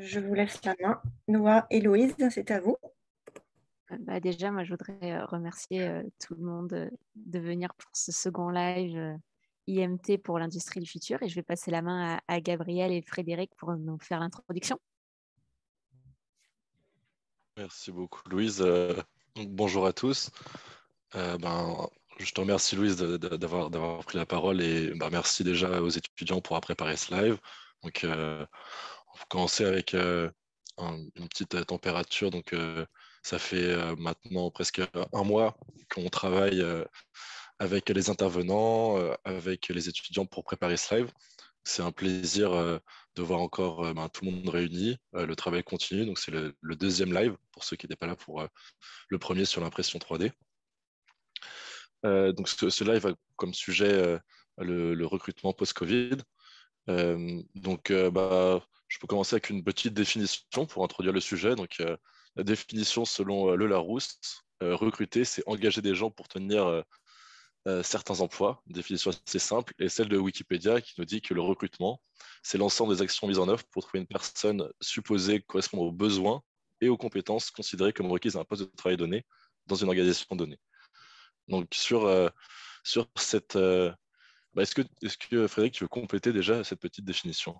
Je vous laisse la main. Noah, Héloïse, c'est à vous. Déjà, moi, je voudrais remercier tout le monde de venir pour ce second live IMT pour l'industrie du futur. Et je vais passer la main à Gabriel et Frédéric pour nous faire l'introduction. Merci beaucoup, Louise. Bonjour à tous. Je te remercie, Louise, d'avoir pris la parole et merci déjà aux étudiants pour avoir préparé ce live. Donc, on va commencer avec une petite température. Donc, ça fait maintenant presque un mois qu'on travaille avec les intervenants, avec les étudiants pour préparer ce live. C'est un plaisir de voir encore tout le monde réuni. Le travail continue, donc c'est le deuxième live pour ceux qui n'étaient pas là pour le premier sur l'impression 3D. Donc ce live a comme sujet le recrutement post-Covid. Je peux commencer avec une petite définition pour introduire le sujet. Donc la définition selon Le Larousse, recruter, c'est engager des gens pour tenir certains emplois, une définition assez simple, et celle de Wikipédia qui nous dit que le recrutement, c'est l'ensemble des actions mises en œuvre pour trouver une personne supposée correspondre aux besoins et aux compétences considérées comme requises à un poste de travail donné dans une organisation donnée. Donc sur cette... est-ce que Frédéric, tu veux compléter déjà cette petite définition?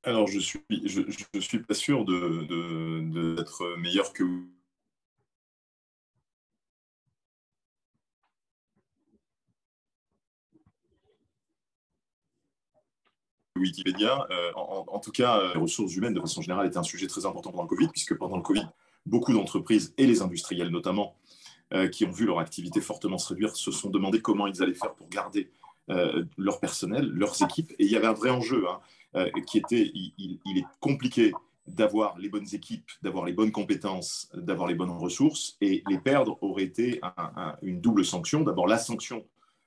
Alors, je suis pas sûr d'être meilleur que vous. Wikipédia. En tout cas, les ressources humaines, de façon générale, étaient un sujet très important pendant le Covid, puisque pendant le Covid, beaucoup d'entreprises, et les industriels notamment, qui ont vu leur activité fortement se réduire, se sont demandé comment ils allaient faire pour garder leur personnel, leurs équipes. Et il y avait un vrai enjeu qui était, il est compliqué d'avoir les bonnes équipes, d'avoir les bonnes compétences, d'avoir les bonnes ressources, et les perdre aurait été une double sanction. D'abord, la sanction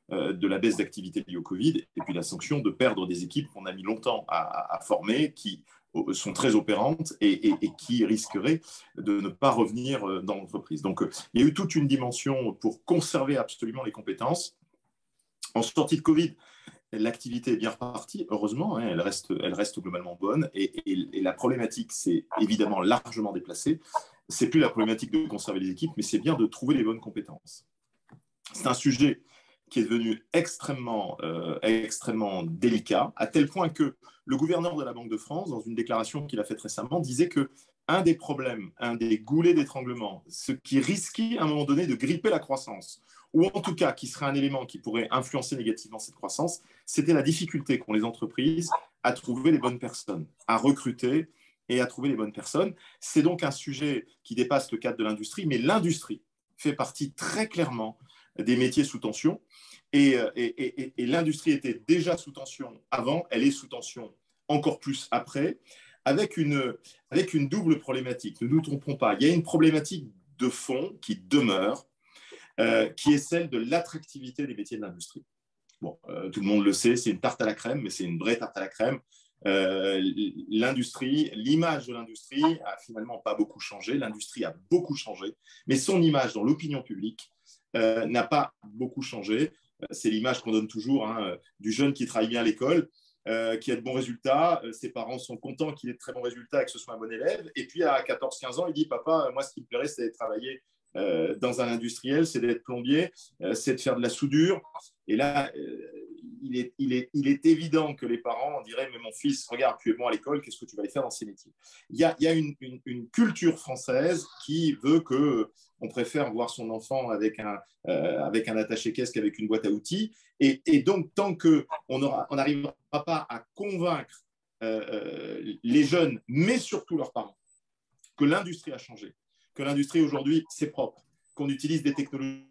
de la baisse d'activité liée au Covid, et puis la sanction de perdre des équipes qu'on a mis longtemps à former, qui sont très opérantes et qui risqueraient de ne pas revenir dans l'entreprise. Donc, il y a eu toute une dimension pour conserver absolument les compétences. En sortie de Covid, l'activité est bien repartie, heureusement, elle reste globalement bonne, et la problématique s'est évidemment largement déplacée. C'est plus la problématique de conserver les équipes, mais c'est bien de trouver les bonnes compétences. C'est un sujet qui est devenu extrêmement délicat, à tel point que le gouverneur de la Banque de France, dans une déclaration qu'il a faite récemment, disait qu'un des problèmes, un des goulets d'étranglement, ce qui risquait à un moment donné de gripper la croissance, ou en tout cas qui serait un élément qui pourrait influencer négativement cette croissance, c'était la difficulté qu'ont les entreprises à trouver les bonnes personnes, à recruter et à trouver les bonnes personnes. C'est donc un sujet qui dépasse le cadre de l'industrie, mais l'industrie fait partie très clairement des métiers sous tension. Et l'industrie était déjà sous tension avant, elle est sous tension encore plus après, avec une double problématique. Ne nous trompons pas, il y a une problématique de fond qui demeure, qui est celle de l'attractivité des métiers de l'industrie. Bon, tout le monde le sait, c'est une tarte à la crème, mais c'est une vraie tarte à la crème. L'industrie, l'image de l'industrie a finalement pas beaucoup changé. L'industrie a beaucoup changé, mais son image dans l'opinion publique n'a pas beaucoup changé. C'est l'image qu'on donne toujours du jeune qui travaille bien à l'école, qui a de bons résultats. Ses parents sont contents qu'il ait de très bons résultats et que ce soit un bon élève. Et puis à 14-15 ans, il dit « Papa, moi, ce qui me plairait, c'est de travailler dans un industriel, c'est d'être plombier, c'est de faire de la soudure. » Et là, il est évident que les parents diraient « Mais mon fils, regarde, tu es bon à l'école, qu'est-ce que tu vas aller faire dans ces métiers ?» Il y a une culture française qui veut qu'on préfère voir son enfant avec un attaché-caisse qu'avec une boîte à outils. Et donc, tant qu'on n'arrivera pas à convaincre les jeunes, mais surtout leurs parents, que l'industrie a changé, que l'industrie aujourd'hui, c'est propre, qu'on utilise des technologies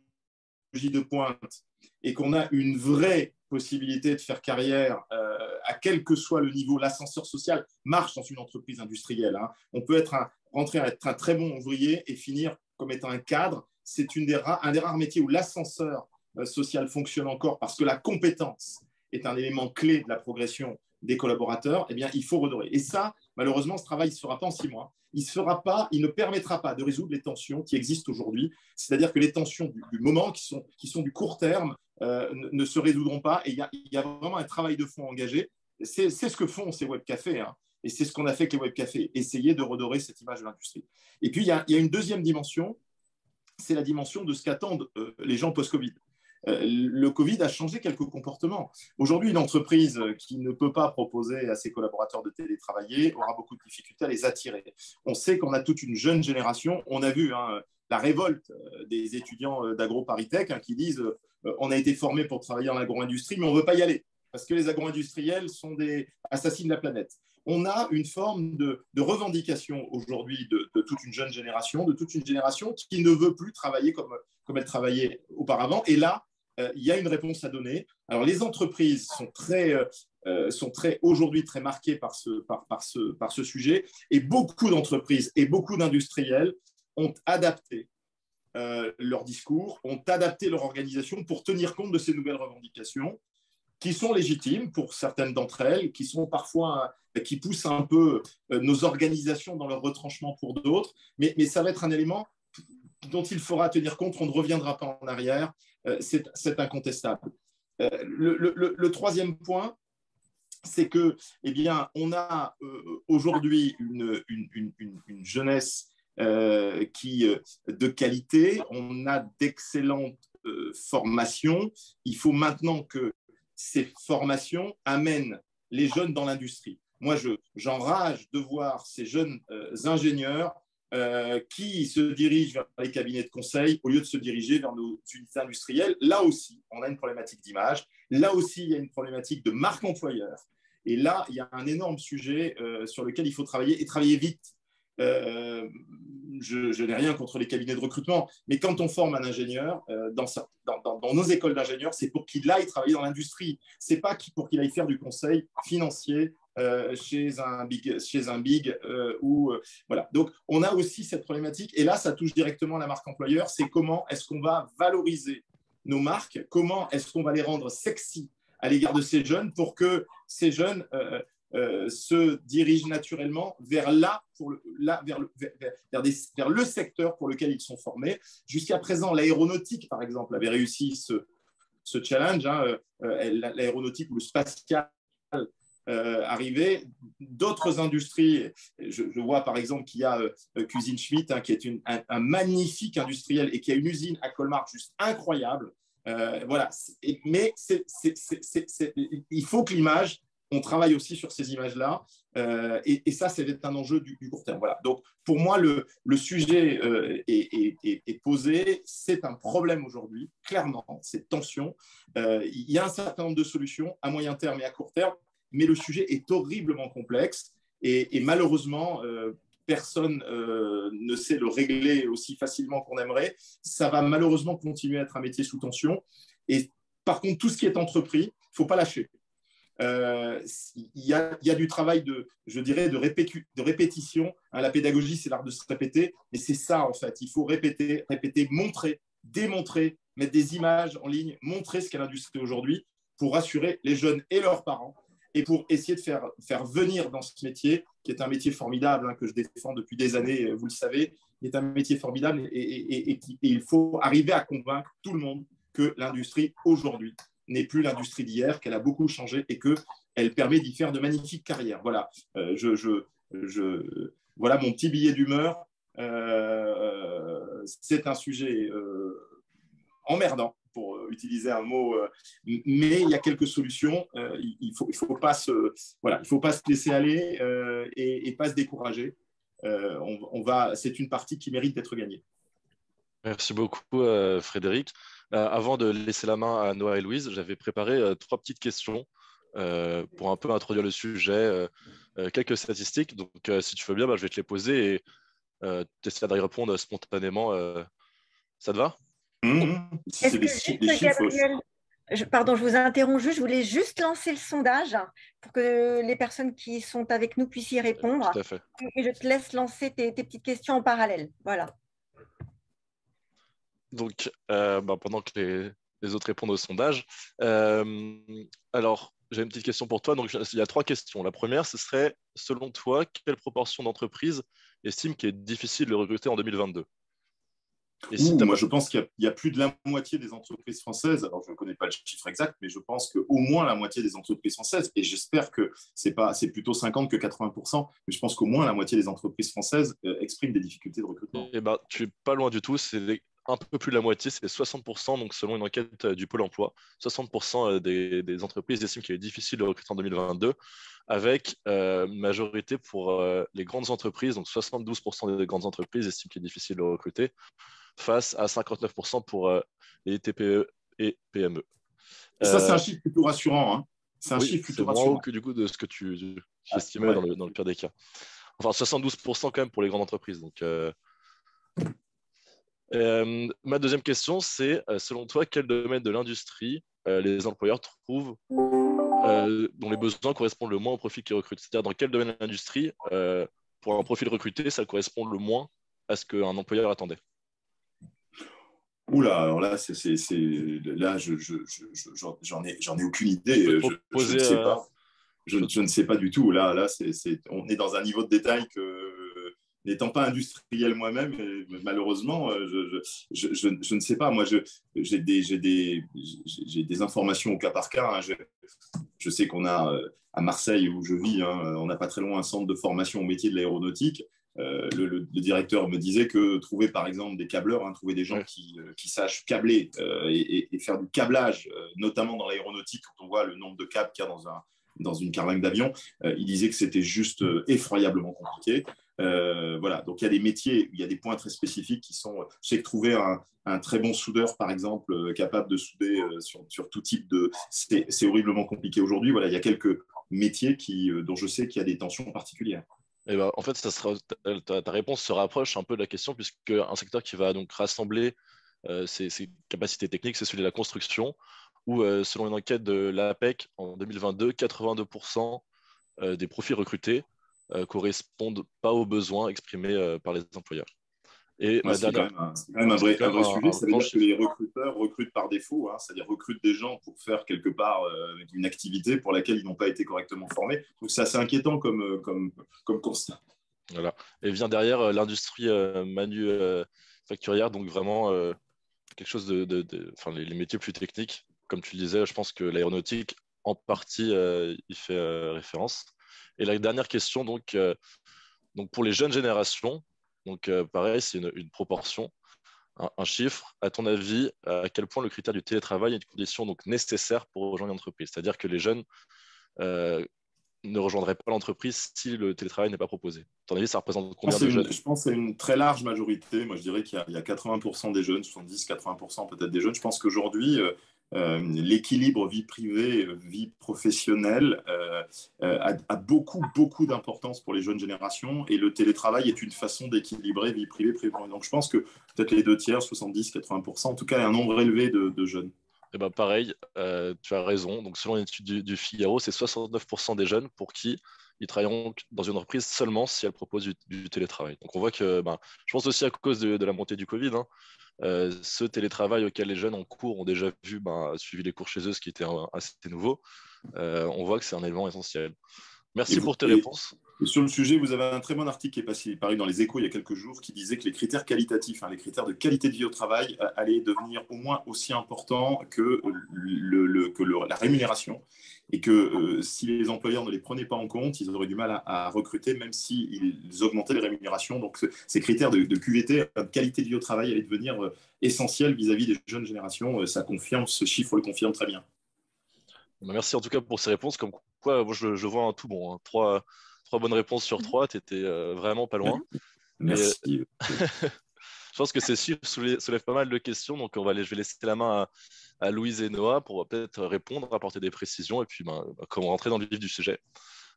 de pointe et qu'on a une vraie possibilité de faire carrière à quel que soit le niveau. L'ascenseur social marche dans une entreprise industrielle. On peut rentrer à être un très bon ouvrier et finir comme étant un cadre. C'est un des rares métiers où l'ascenseur social fonctionne encore parce que la compétence est un élément clé de la progression des collaborateurs. Eh bien, il faut redorer. Et ça, malheureusement, ce travail ne se fera pas en 6 mois. Il ne permettra pas de résoudre les tensions qui existent aujourd'hui. C'est-à-dire que les tensions du moment, qui sont du court terme, ne se résoudront pas. Et il y a vraiment un travail de fond engagé c'est ce que font ces webcafés, hein, et c'est ce qu'on a fait avec les webcafés, essayer de redorer cette image de l'industrie. Et puis, il y a une deuxième dimension, c'est la dimension de ce qu'attendent les gens post-Covid. Le Covid a changé quelques comportements. Aujourd'hui, une entreprise qui ne peut pas proposer à ses collaborateurs de télétravailler aura beaucoup de difficultés à les attirer. On sait qu'on a toute une jeune génération. On a vu la révolte des étudiants d'AgroParisTech qui disent on a été formés pour travailler en agro-industrie, mais on ne veut pas y aller parce que les agro-industriels sont des assassins de la planète. On a une forme de revendication aujourd'hui de toute une jeune génération, qui ne veut plus travailler comme elle travaillait auparavant. Et là, il y a une réponse à donner. Alors, les entreprises sont aujourd'hui très marquées par ce sujet, et beaucoup d'entreprises et beaucoup d'industriels ont adapté leur discours, ont adapté leur organisation pour tenir compte de ces nouvelles revendications qui sont légitimes pour certaines d'entre elles, qui sont parfois qui poussent un peu nos organisations dans leur retranchement pour d'autres, mais ça va être un élément dont il faudra tenir compte, on ne reviendra pas en arrière, c'est incontestable. Le troisième point, c'est que, eh bien, on a aujourd'hui une jeunesse de qualité, on a d'excellentes formations. Il faut maintenant que ces formations amènent les jeunes dans l'industrie. Moi, j'enrage de voir ces jeunes ingénieurs qui se dirigent vers les cabinets de conseil au lieu de se diriger vers nos unités industrielles. Là aussi, on a une problématique d'image. Là aussi, il y a une problématique de marque employeur. Et là, il y a un énorme sujet sur lequel il faut travailler et travailler vite. Je n'ai rien contre les cabinets de recrutement, mais quand on forme un ingénieur dans nos écoles d'ingénieurs, c'est pour qu'il aille travailler dans l'industrie. C'est pas pour qu'il aille faire du conseil financier chez un big voilà. Donc, on a aussi cette problématique. Et là, ça touche directement la marque employeur. C'est comment est-ce qu'on va valoriser nos marques, comment est-ce qu'on va les rendre sexy à l'égard de ces jeunes pour que ces jeunes se dirigent naturellement vers le secteur pour lequel ils sont formés. Jusqu'à présent, l'aéronautique, par exemple, avait réussi ce challenge. L'aéronautique ou le spatial arrivait. D'autres industries, je vois par exemple qu'il y a Cuisine Schmitt, qui est un magnifique industriel et qui a une usine à Colmar juste incroyable. Voilà. Mais il faut que l'image, on travaille aussi sur ces images-là, et ça, c'est un enjeu du court terme. Voilà. Donc, pour moi, le sujet est posé. C'est un problème aujourd'hui, clairement, cette tension. Il y a un certain nombre de solutions à moyen terme et à court terme, mais le sujet est horriblement complexe et malheureusement, personne ne sait le régler aussi facilement qu'on aimerait. Ça va malheureusement continuer à être un métier sous tension. Et par contre, tout ce qui est entrepris, il ne faut pas lâcher. Il y a du travail je dirais, de répétition. La pédagogie, c'est l'art de se répéter. Et c'est ça, en fait. Il faut répéter, montrer, démontrer, mettre des images en ligne, montrer ce qu'est l'industrie aujourd'hui pour rassurer les jeunes et leurs parents et pour essayer de faire venir dans ce métier, qui est un métier formidable, que je défends depuis des années, vous le savez, qui est un métier formidable et il faut arriver à convaincre tout le monde que l'industrie aujourd'hui n'est plus l'industrie d'hier, qu'elle a beaucoup changé et qu'elle permet d'y faire de magnifiques carrières. Voilà, voilà mon petit billet d'humeur. C'est un sujet emmerdant, pour utiliser un mot, mais il y a quelques solutions. Il faut pas se laisser aller et pas se décourager. C'est une partie qui mérite d'être gagnée. Merci beaucoup, Frédéric. Avant de laisser la main à Noah et Louise, j'avais préparé 3 petites questions pour un peu introduire le sujet, quelques statistiques. Donc, si tu veux bien, je vais te les poser et tu essaieras d'y répondre spontanément. Ça te va? C'est des chiffres. Gabriel, pardon, je vous interromps juste. Je voulais juste lancer le sondage pour que les personnes qui sont avec nous puissent y répondre. Tout à fait. Et je te laisse lancer tes petites questions en parallèle. Voilà. Donc, pendant que les autres répondent au sondage, alors, j'ai une petite question pour toi. Donc, il y a 3 questions. La première, ce serait, selon toi, quelle proportion d'entreprises estime qu'il est difficile de recruter en 2022? Moi, je pense qu'il y a plus de la moitié des entreprises françaises. Alors, je ne connais pas le chiffre exact, mais je pense qu'au moins la moitié des entreprises françaises, et j'espère que c'est plutôt 50 que 80%, mais je pense qu'au moins la moitié des entreprises françaises expriment des difficultés de recrutement. Et ben, tu es pas loin du tout. C'est un peu plus de la moitié, c'est 60%. Donc, selon une enquête du Pôle emploi, 60% des entreprises estiment qu'il est difficile de recruter en 2022, avec une majorité pour les grandes entreprises. Donc, 72% des grandes entreprises estiment qu'il est difficile de recruter, face à 59% pour les TPE et PME. Et ça, c'est un chiffre plutôt rassurant. Hein. C'est un oui, chiffre plutôt moins rassurant. haut que du coup de ce que tu estimais dans le pire des cas. Enfin, 72% quand même pour les grandes entreprises. Donc, ma deuxième question, c'est selon toi, quel domaine de l'industrie les employeurs trouvent dont les besoins correspondent le moins au profil qu'ils recrutent? C'est-à-dire dans quel domaine de l'industrie, pour un profil recruté, ça correspond le moins à ce qu'un employeur attendait? Oula, alors là, là, j'en ai aucune idée. Je ne sais pas. Je ne sais pas du tout. Là, on est dans un niveau de détail que, n'étant pas industriel moi-même, malheureusement, je ne sais pas. Moi, j'ai des informations au cas par cas. Hein. Je sais qu'on a à Marseille, où je vis, hein, on n'a pas très loin un centre de formation au métier de l'aéronautique. Le directeur me disait que trouver par exemple des câbleurs, hein, trouver des gens qui sachent câbler et faire du câblage, notamment dans l'aéronautique, quand on voit le nombre de câbles qu'il y a dans une carlingue d'avion, il disait que c'était juste effroyablement compliqué. Voilà, donc il y a des métiers, il y a des points très spécifiques qui sont. Je sais que trouver un très bon soudeur, par exemple, capable de souder sur tout type de. C'est horriblement compliqué aujourd'hui. Voilà, il y a quelques métiers dont je sais qu'il y a des tensions particulières. Et ben, en fait, ta réponse se rapproche un peu de la question, puisque un secteur qui va donc rassembler ses capacités techniques, c'est celui de la construction, où selon une enquête de l'APEC en 2022, 82% des profils recrutés correspondent pas aux besoins exprimés par les employeurs. Et Ouais, c'est quand même un vrai sujet. Ça veut dire que les recruteurs recrutent par défaut, hein, c'est-à-dire recrutent des gens pour faire quelque part une activité pour laquelle ils n'ont pas été correctement formés. Donc c'est assez inquiétant comme constat. Voilà. Et vient derrière l'industrie manufacturière, donc vraiment quelque chose enfin, les métiers plus techniques. Comme tu le disais, je pense que l'aéronautique, en partie, y fait référence. Et la dernière question, donc pour les jeunes générations, donc pareil, c'est une proportion, un chiffre. À ton avis, à quel point le critère du télétravail est une condition donc nécessaire pour rejoindre l'entreprise? C'est-à-dire que les jeunes ne rejoindraient pas l'entreprise si le télétravail n'est pas proposé. À ton avis, ça représente combien de jeunes? Je pense que c'est une très large majorité. Moi, je dirais qu'il y a 80% des jeunes, 70-80% peut-être des jeunes. Je pense qu'aujourd'hui, l'équilibre vie privée, vie professionnelle a beaucoup, beaucoup d'importance pour les jeunes générations, et le télétravail est une façon d'équilibrer vie privée. Donc je pense que peut-être les 2/3, 70-80%, en tout cas un nombre élevé de jeunes. Eh ben pareil, tu as raison. Donc, selon une étude du Figaro, c'est 69% des jeunes pour qui ils travailleront dans une entreprise seulement si elle propose du télétravail. Donc, on voit que, je pense aussi à cause de la montée du Covid, hein, ce télétravail auquel les jeunes en cours ont déjà suivi les cours chez eux, ce qui était assez nouveau, on voit que c'est un élément essentiel. Merci pour tes réponses. Et sur le sujet, vous avez un très bon article qui est paru dans les Échos il y a quelques jours, qui disait que les critères qualitatifs, les critères de qualité de vie au travail allaient devenir au moins aussi importants que la rémunération, et que si les employeurs ne les prenaient pas en compte, ils auraient du mal à recruter, même s'ils augmentaient les rémunérations. Donc ces critères de QVT, de qualité de vie au travail, allaient devenir essentiels vis-à-vis des jeunes générations. Ça confirme, ce chiffre le confirme très bien. Merci en tout cas pour ces réponses. Comme quoi, moi, je vois un tout bon. Hein. Trois bonnes réponses sur 3. Tu étais vraiment pas loin. Merci. Je pense que ces chiffres soulèvent pas mal de questions. Donc, je vais laisser la main à Louise et Noah pour peut-être répondre, apporter des précisions et puis comment rentrer dans le vif du sujet.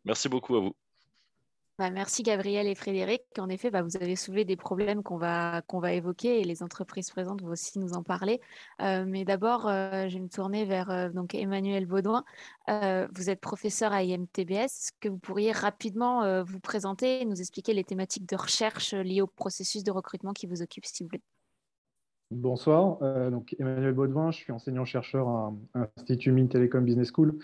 Merci beaucoup à vous. Merci Gabriel et Frédéric. En effet, vous avez soulevé des problèmes qu'on va évoquer, et les entreprises présentes vont aussi nous en parler. Mais d'abord, je vais me tourner vers donc Emmanuel Baudouin. Vous êtes professeur à IMTBS. Est-ce que vous pourriez rapidement vous présenter et nous expliquer les thématiques de recherche liées au processus de recrutement qui vous occupe, s'il vous plaît? Bonsoir, donc Emmanuel Baudouin, je suis enseignant-chercheur à l'Institut Mines Telecom Business School.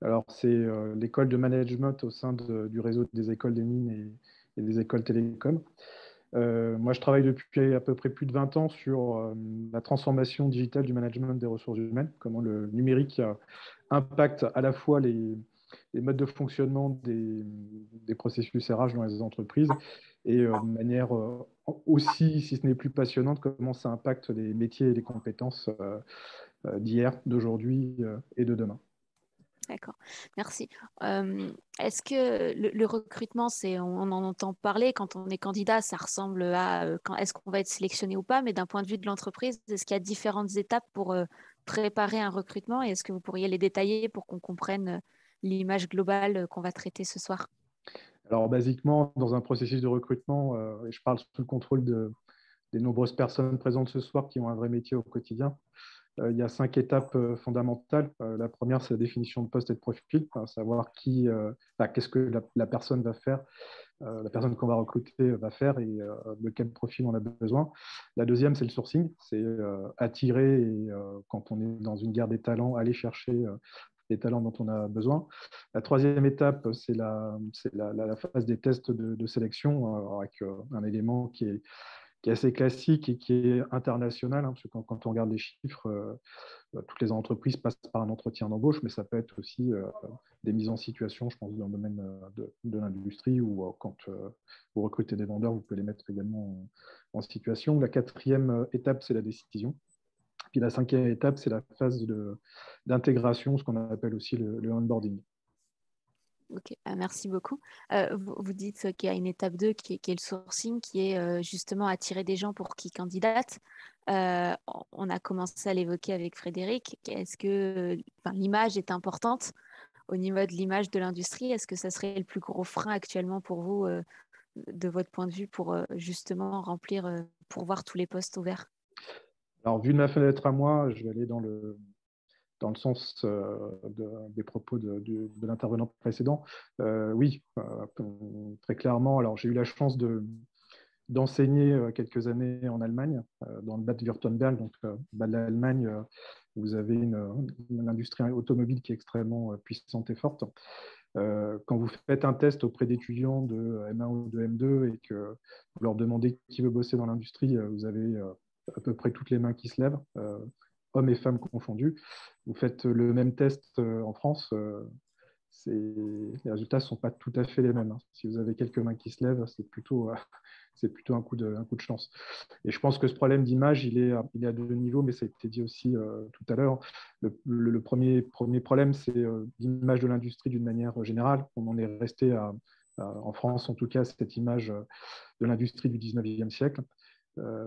Alors, c'est l'école de management au sein du réseau des écoles des mines et des écoles télécom. Moi, je travaille depuis à peu près plus de 20 ans sur la transformation digitale du management des ressources humaines, comment le numérique impacte à la fois les modes de fonctionnement des processus RH dans les entreprises et de manière aussi, si ce n'est plus passionnante, comment ça impacte les métiers et les compétences d'hier, d'aujourd'hui et de demain. D'accord, merci. Est-ce que le recrutement, on en entend parler quand on est candidat, ça ressemble à est-ce qu'on va être sélectionné ou pas, mais d'un point de vue de l'entreprise, est-ce qu'il y a différentes étapes pour préparer un recrutement et est-ce que vous pourriez les détailler pour qu'on comprenne l'image globale qu'on va traiter ce soir? Alors, basiquement, dans un processus de recrutement, et je parle sous le contrôle des nombreuses personnes présentes ce soir qui ont un vrai métier au quotidien, il y a 5 étapes fondamentales. La première, c'est la définition de poste et de profil, savoir qu'est-ce que la personne va faire, la personne qu'on va recruter va faire et de quel profil on a besoin. La deuxième, c'est le sourcing, c'est attirer et quand on est dans une guerre des talents, aller chercher les talents dont on a besoin. La troisième étape, c'est la phase des tests de sélection avec un élément qui est assez classique et qui est international, parce que quand on regarde les chiffres, toutes les entreprises passent par un entretien d'embauche, mais ça peut être aussi des mises en situation, je pense, dans le domaine de l'industrie, ou quand vous recrutez des vendeurs, vous pouvez les mettre également en situation. La quatrième étape, c'est la décision. Puis la cinquième étape, c'est la phase d'intégration, ce qu'on appelle aussi le onboarding. Ok, merci beaucoup. Vous dites qu'il y a une étape 2 qui est le sourcing, qui est justement attirer des gens pour qui candidatent. On a commencé à l'évoquer avec Frédéric. Est-ce que l'image est importante au niveau de l'image de l'industrie? Est-ce que ça serait le plus gros frein actuellement pour vous, de votre point de vue, pour justement pourvoir tous les postes ouverts? Alors, vu de ma fenêtre à moi, je vais aller dans le sens des propos de l'intervenant précédent. Oui, très clairement. Alors, j'ai eu la chance d'enseigner quelques années en Allemagne, dans le Bad Württemberg, donc bas de l'Allemagne, vous avez une industrie automobile qui est extrêmement puissante et forte. Quand vous faites un test auprès d'étudiants de M1 ou de M2 et que vous leur demandez qui veut bosser dans l'industrie, vous avez à peu près toutes les mains qui se lèvent, hommes et femmes confondus. Vous faites le même test en France, les résultats ne sont pas tout à fait les mêmes. Si vous avez quelques mains qui se lèvent, c'est plutôt un coup de chance. Et je pense que ce problème d'image, il est à deux niveaux, mais ça a été dit aussi tout à l'heure. Le premier problème, c'est l'image de l'industrie d'une manière générale. On en est resté en France, en tout cas, cette image de l'industrie du 19e siècle.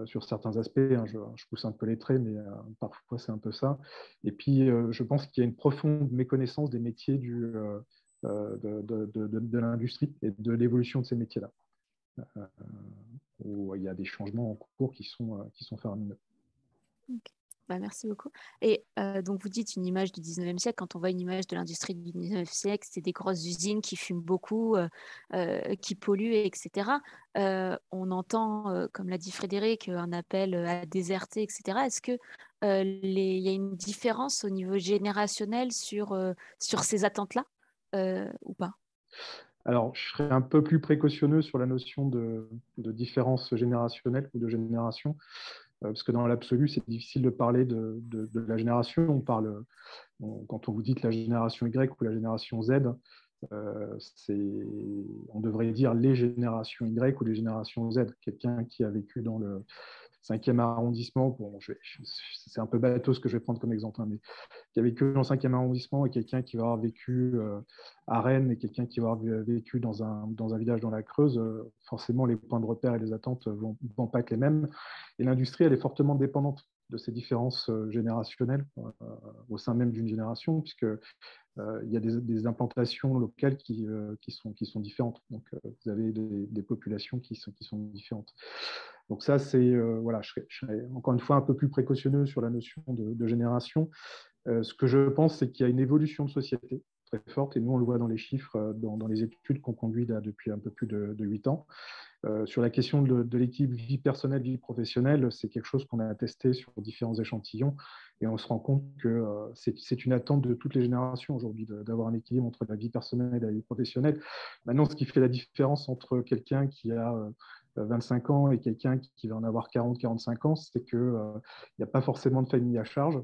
Sur certains aspects, je pousse un peu les traits, mais parfois c'est un peu ça. Et puis, je pense qu'il y a une profonde méconnaissance des métiers de l'industrie et de l'évolution de ces métiers-là, où il y a des changements en cours qui sont faramineux. Okay. Merci beaucoup. Et donc, vous dites une image du 19e siècle. Quand on voit une image de l'industrie du 19e siècle, c'est des grosses usines qui fument beaucoup, qui polluent, etc. On entend, comme l'a dit Frédéric, un appel à déserter, etc. Est-ce qu'il y a une différence au niveau générationnel sur ces attentes-là ou pas? Alors, je serais un peu plus précautionneux sur la notion de différence générationnelle ou de génération, parce que dans l'absolu, c'est difficile de parler de la génération. Quand on vous dit la génération Y ou la génération Z, on devrait dire les générations Y ou les générations Z. Quelqu'un qui a vécu dans le 5e arrondissement, bon, c'est un peu bateau ce que je vais prendre comme exemple, mais qui a vécu dans le 5e arrondissement et quelqu'un qui va avoir vécu à Rennes et quelqu'un qui va avoir vécu dans un village dans la Creuse, forcément les points de repère et les attentes vont pas être les mêmes. Et l'industrie, elle est fortement dépendante de ces différences générationnelles au sein même d'une génération, puisque il y a des implantations locales qui sont différentes. Donc, vous avez des populations qui sont différentes. Donc ça, voilà, je serais encore une fois un peu plus précautionneux sur la notion de génération. Ce que je pense, c'est qu'il y a une évolution de société très forte, et nous, on le voit dans les chiffres, dans les études qu'on conduit là, depuis un peu plus de 8 ans. Sur la question de l'équipe vie personnelle, vie professionnelle, c'est quelque chose qu'on a testé sur différents échantillons, et on se rend compte que c'est une attente de toutes les générations aujourd'hui, d'avoir un équilibre entre la vie personnelle et la vie professionnelle. Maintenant, ce qui fait la différence entre quelqu'un qui a 25 ans et quelqu'un qui va en avoir 40, 45 ans, c'est qu'il n'y a pas forcément de famille à charge,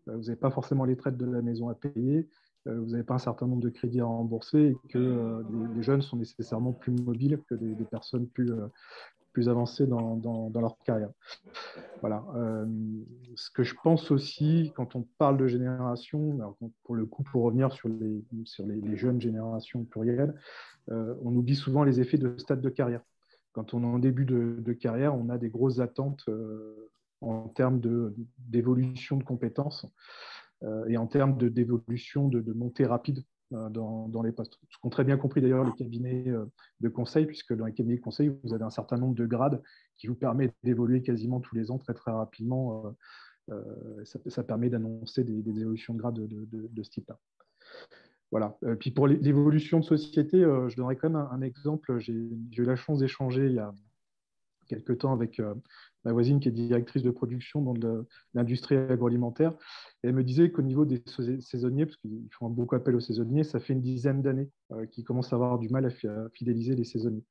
vous n'avez pas forcément les traites de la maison à payer, vous n'avez pas un certain nombre de crédits à rembourser et que les jeunes sont nécessairement plus mobiles que des personnes plus avancées dans leur carrière. Voilà. Ce que je pense aussi, quand on parle de génération, alors pour le coup, pour revenir sur les jeunes générations plurielles, on oublie souvent les effets de stade de carrière. Quand on est en début de carrière, on a des grosses attentes en termes d'évolution de compétences et en termes d'évolution de montée rapide dans les postes. Ce qu'ont très bien compris d'ailleurs les cabinets de conseil, puisque dans les cabinets de conseil, vous avez un certain nombre de grades qui vous permettent d'évoluer quasiment tous les ans très très rapidement. Ça permet d'annoncer des évolutions de grade de ce type-là. Voilà. Puis pour l'évolution de société, je donnerai quand même un exemple. J'ai eu la chance d'échanger il y a quelques temps avec ma voisine qui est directrice de production dans l'industrie agroalimentaire. Et elle me disait qu'au niveau des saisonniers, parce qu'ils font beaucoup appel aux saisonniers, ça fait une dizaine d'années qu'ils commencent à avoir du mal à fidéliser les saisonniers.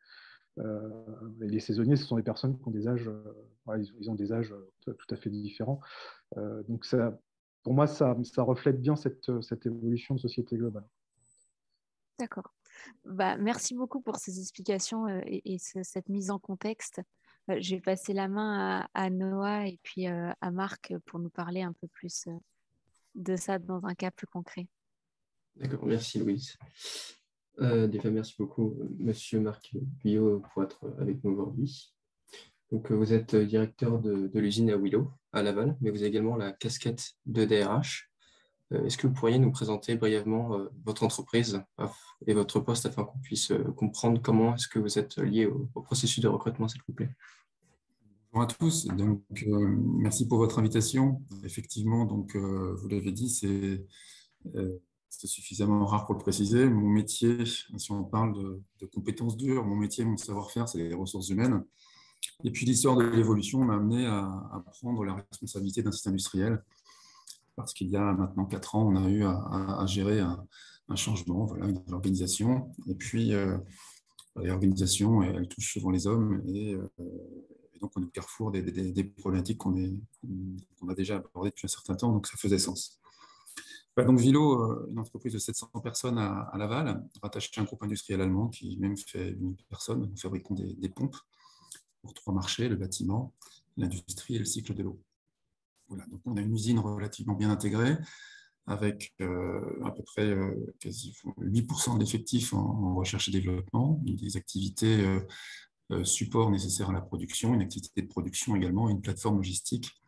Et les saisonniers, ce sont des personnes qui ont des âges, ils ont des âges tout à fait différents. Donc pour moi, ça reflète bien cette évolution de société globale. D'accord. Merci beaucoup pour ces explications et cette mise en contexte. Je vais passer la main à Noah et puis à Marc pour nous parler un peu plus de ça dans un cas plus concret. D'accord, merci Louise. Déjà, merci beaucoup, Monsieur Marc Guyot, pour être avec nous aujourd'hui. Donc, vous êtes directeur de l'usine à Willow, à Laval, mais vous avez également la casquette de DRH. Est-ce que vous pourriez nous présenter brièvement votre entreprise et votre poste afin qu'on puisse comprendre comment est-ce que vous êtes lié au processus de recrutement, s'il vous plaît? Bonjour à tous. Donc, merci pour votre invitation. Effectivement, donc, vous l'avez dit, c'est suffisamment rare pour le préciser. Mon métier, si on parle de compétences dures, mon métier, mon savoir-faire, c'est les ressources humaines. Et puis l'histoire de l'évolution m'a amené à prendre la responsabilité d'un site industriel. Parce qu'il y a maintenant 4 ans, on a eu à gérer un changement, voilà, une organisation. Et puis, l'organisation, elle touche souvent les hommes. Et donc, on est au carrefour des problématiques qu'on a déjà abordées depuis un certain temps. Donc, ça faisait sens. Donc, Vilo, une entreprise de 700 personnes à Laval, rattachée à un groupe industriel allemand qui même fait 1000 personnes. Nous fabriquons des pompes pour 3 marchés, le bâtiment, l'industrie et le cycle de l'eau. Voilà, donc on a une usine relativement bien intégrée avec à peu près quasi 8% de l'effectif en recherche et développement, des activités support nécessaires à la production, une activité de production également, une plateforme logistique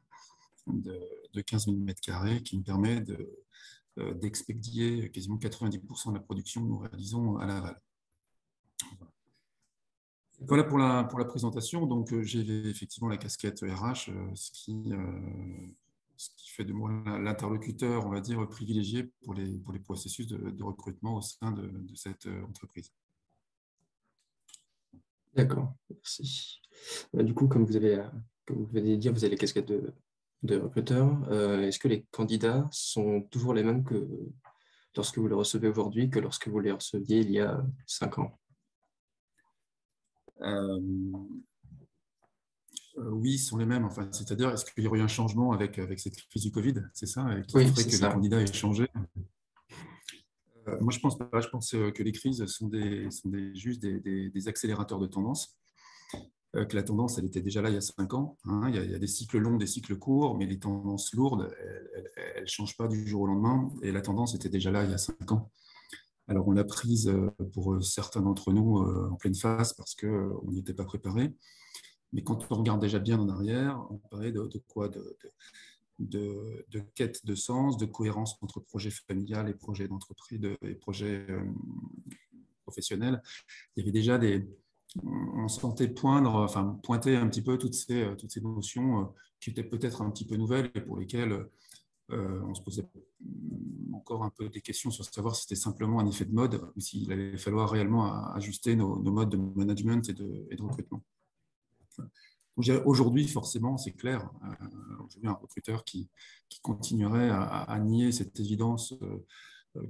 de 15 000 m² qui nous permet d'expédier quasiment 90% de la production que nous réalisons à Laval. Voilà pour la présentation. Donc, j'ai effectivement la casquette RH, ce qui fait de moi l'interlocuteur, on va dire, privilégié pour les processus de recrutement au sein de cette entreprise. D'accord, merci. Du coup, comme vous venez de dire, vous avez les casquettes de recruteur. Est-ce que les candidats sont toujours les mêmes que lorsque vous les recevez aujourd'hui que lorsque vous les receviez il y a 5 ans? Oui, ce sont les mêmes. Enfin, c'est-à-dire, est-ce qu'il y aurait eu un changement avec cette crise du Covid? C'est ça qui Oui, ferait c'est que ça. les candidats aient changé? Moi, je pense pas. Je pense que les crises sont juste des accélérateurs de tendance. Que la tendance, elle était déjà là il y a 5 ans. Hein. Il y a des cycles longs, des cycles courts, mais les tendances lourdes, elles ne changent pas du jour au lendemain. Et la tendance était déjà là il y a 5 ans. Alors, on l'a prise pour certains d'entre nous en pleine phase parce qu'on n'y était pas préparé. Mais quand on regarde déjà bien en arrière, on parlait de quoi? De quête de sens, de cohérence entre projet familial et projet d'entreprise et projet professionnel. Il y avait déjà on sentait pointer un petit peu toutes ces notions qui étaient peut-être un petit peu nouvelles et pour lesquelles on se posait encore un peu des questions sur savoir si c'était simplement un effet de mode ou s'il allait falloir réellement ajuster nos modes de management et de recrutement. Aujourd'hui, forcément, c'est clair, aujourd'hui, un recruteur qui continuerait à nier cette évidence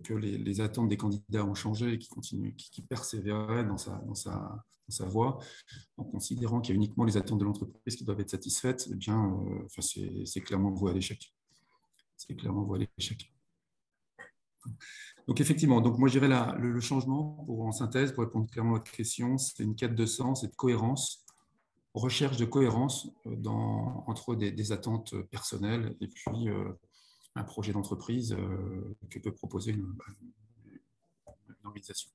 que les attentes des candidats ont changé et qui persévéraient dans sa voie, en considérant qu'il y a uniquement les attentes de l'entreprise qui doivent être satisfaites, eh bien, c'est clairement voué à l'échec. C'est clairement voué à l'échec. Donc effectivement, donc moi je dirais le changement, en synthèse, pour répondre clairement à votre question, c'est une quête de sens et de cohérence, recherche de cohérence entre des attentes personnelles et puis un projet d'entreprise que peut proposer une organisation.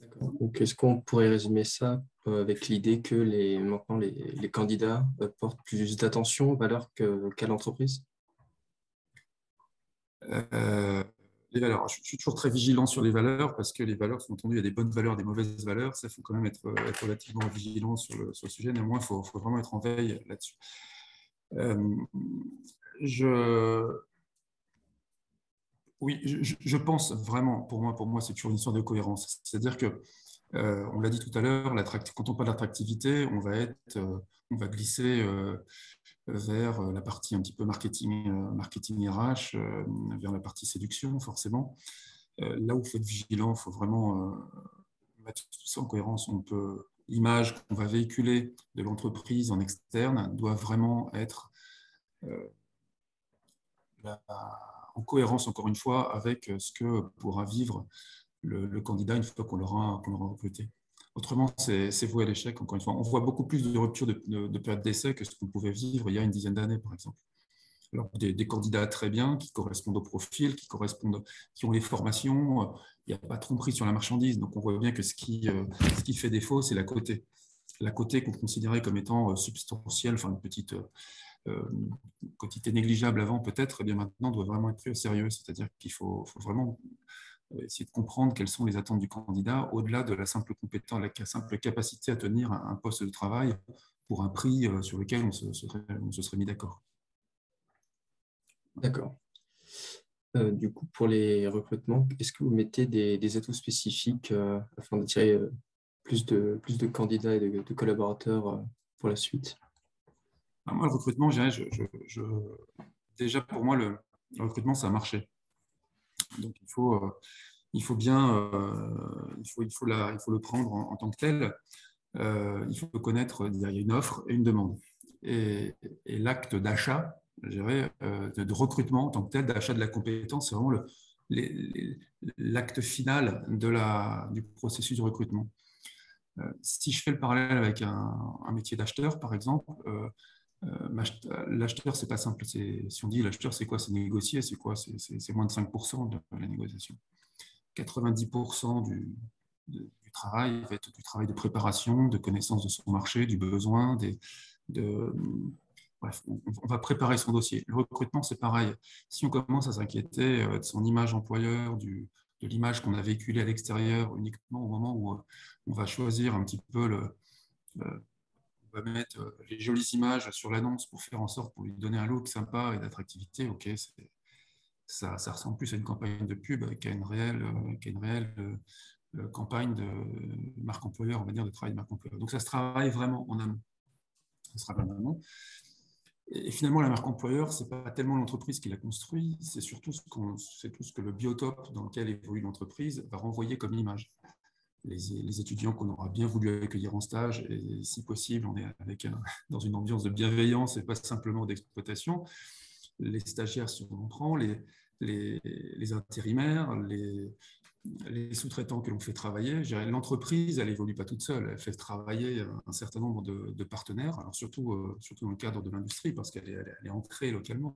D'accord. Donc, est-ce qu'on pourrait résumer ça avec l'idée que maintenant les candidats portent plus d'attention aux valeurs qu'à l'entreprise? Les valeurs. Je suis toujours très vigilant sur les valeurs parce que les valeurs, sont entendues, il y a des bonnes valeurs, des mauvaises valeurs. Ça, il faut quand même être relativement vigilant sur le sujet. Néanmoins, il faut vraiment être en veille là-dessus. Oui, je pense vraiment, pour moi, c'est toujours une histoire de cohérence. C'est-à-dire que, on l'a dit tout à l'heure, quand on parle d'attractivité, on va glisser vers la partie un petit peu marketing RH, vers la partie séduction, forcément. Là où il faut être vigilant, il faut vraiment mettre tout ça en cohérence. L'image qu'on va véhiculer de l'entreprise en externe doit vraiment être en cohérence, encore une fois, avec ce que pourra vivre le candidat une fois qu'on l'aura recruté. Autrement, c'est voué à l'échec, encore une fois. On voit beaucoup plus de ruptures de période d'essai que ce qu'on pouvait vivre il y a une dizaine d'années, par exemple. Alors, des candidats très bien, qui correspondent au profil, qui ont les formations, il n'y a pas de tromperie sur la marchandise. Donc, on voit bien que ce qui fait défaut, c'est la côté. La côté qu'on considérait comme étant substantielle, enfin une petite quantité négligeable avant peut-être, eh bien maintenant doit vraiment être pris au sérieux. C'est-à-dire qu'il faut vraiment essayer de comprendre quelles sont les attentes du candidat au-delà de la simple compétence, la simple capacité à tenir un poste de travail pour un prix sur lequel on se serait mis d'accord. D'accord. Du coup, pour les recrutements, est-ce que vous mettez des atouts spécifiques afin d'attirer plus de candidats et de collaborateurs pour la suite? Alors moi, le recrutement, déjà pour moi, le recrutement, ça a marché. Donc il faut le prendre en tant que tel. Il faut connaître, il y a une offre et une demande. Et l'acte d'achat, je dirais, de recrutement en tant que tel, d'achat de la compétence, c'est vraiment l'acte final du processus de recrutement. Si je fais le parallèle avec un métier d'acheteur, par exemple, l'acheteur, c'est pas simple. Si on dit l'acheteur, c'est quoi? C'est négocier, c'est quoi? C'est moins de 5% de la négociation. 90% du travail va être du travail de préparation, de connaissance de son marché, du besoin, bref, on va préparer son dossier. Le recrutement, c'est pareil. Si on commence à s'inquiéter de son image employeur, de l'image qu'on a véhiculée à l'extérieur uniquement au moment où on va choisir un petit peu on va mettre les jolies images sur l'annonce pour faire en sorte pour lui donner un look sympa et d'attractivité, ok, ça ressemble plus à une campagne de pub qu'à une réelle campagne de marque employeur, on va dire, de travail de marque employeur. Donc ça se travaille vraiment en amont. Et finalement, la marque employeur, ce n'est pas tellement l'entreprise qui la construit, c'est surtout ce que le biotope dans lequel évolue l'entreprise va renvoyer comme image. Les étudiants qu'on aura bien voulu accueillir en stage, et si possible, on est dans une ambiance de bienveillance et pas simplement d'exploitation. Les stagiaires, si on en prend, les intérimaires, les sous-traitants que l'on fait travailler. L'entreprise, elle n'évolue pas toute seule, elle fait travailler un certain nombre de partenaires, alors surtout dans le cadre de l'industrie, parce qu'elle est ancrée localement.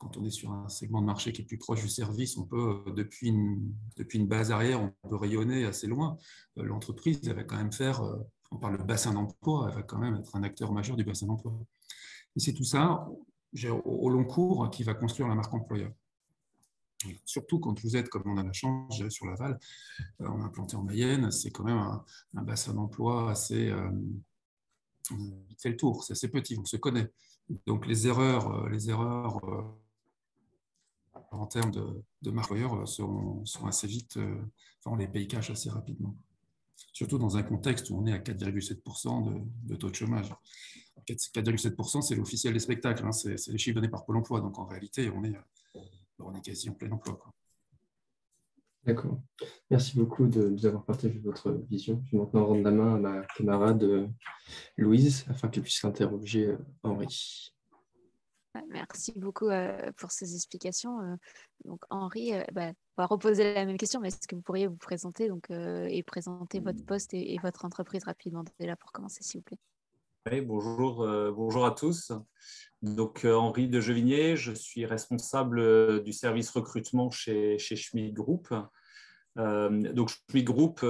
Quand on est sur un segment de marché qui est plus proche du service, on peut, depuis une base arrière, on peut rayonner assez loin. L'entreprise, elle va quand même on parle de bassin d'emploi, elle va quand même être un acteur majeur du bassin d'emploi. Et c'est tout ça, au long cours, qui va construire la marque employeur. Surtout quand vous êtes, comme on a la chance, je dirais, sur Laval, on est implanté en Mayenne, c'est quand même un bassin d'emploi assez... il fait le tour, c'est assez petit, on se connaît. Donc les erreurs en termes de marque employeur sont assez vite, on les paye cash assez rapidement. Surtout dans un contexte où on est à 4,7% de taux de chômage. 4,7%, c'est l'officiel des spectacles, hein, c'est les chiffres donnés par Pôle emploi. Donc en réalité, on est on est quasi en plein emploi, quoi. D'accord. Merci beaucoup de nous avoir partagé votre vision. Je vais maintenant rendre la main à ma camarade Louise afin qu'elle puisse interroger Henri. Merci beaucoup pour ces explications. Donc Henri, on va reposer la même question, mais est-ce que vous pourriez vous présenter et présenter votre poste et votre entreprise rapidement déjà pour commencer, s'il vous plaît? Oui, bonjour à tous. Donc Henri de Gevigné, je suis responsable du service recrutement chez Schmitt Group. Donc Schmitt Group,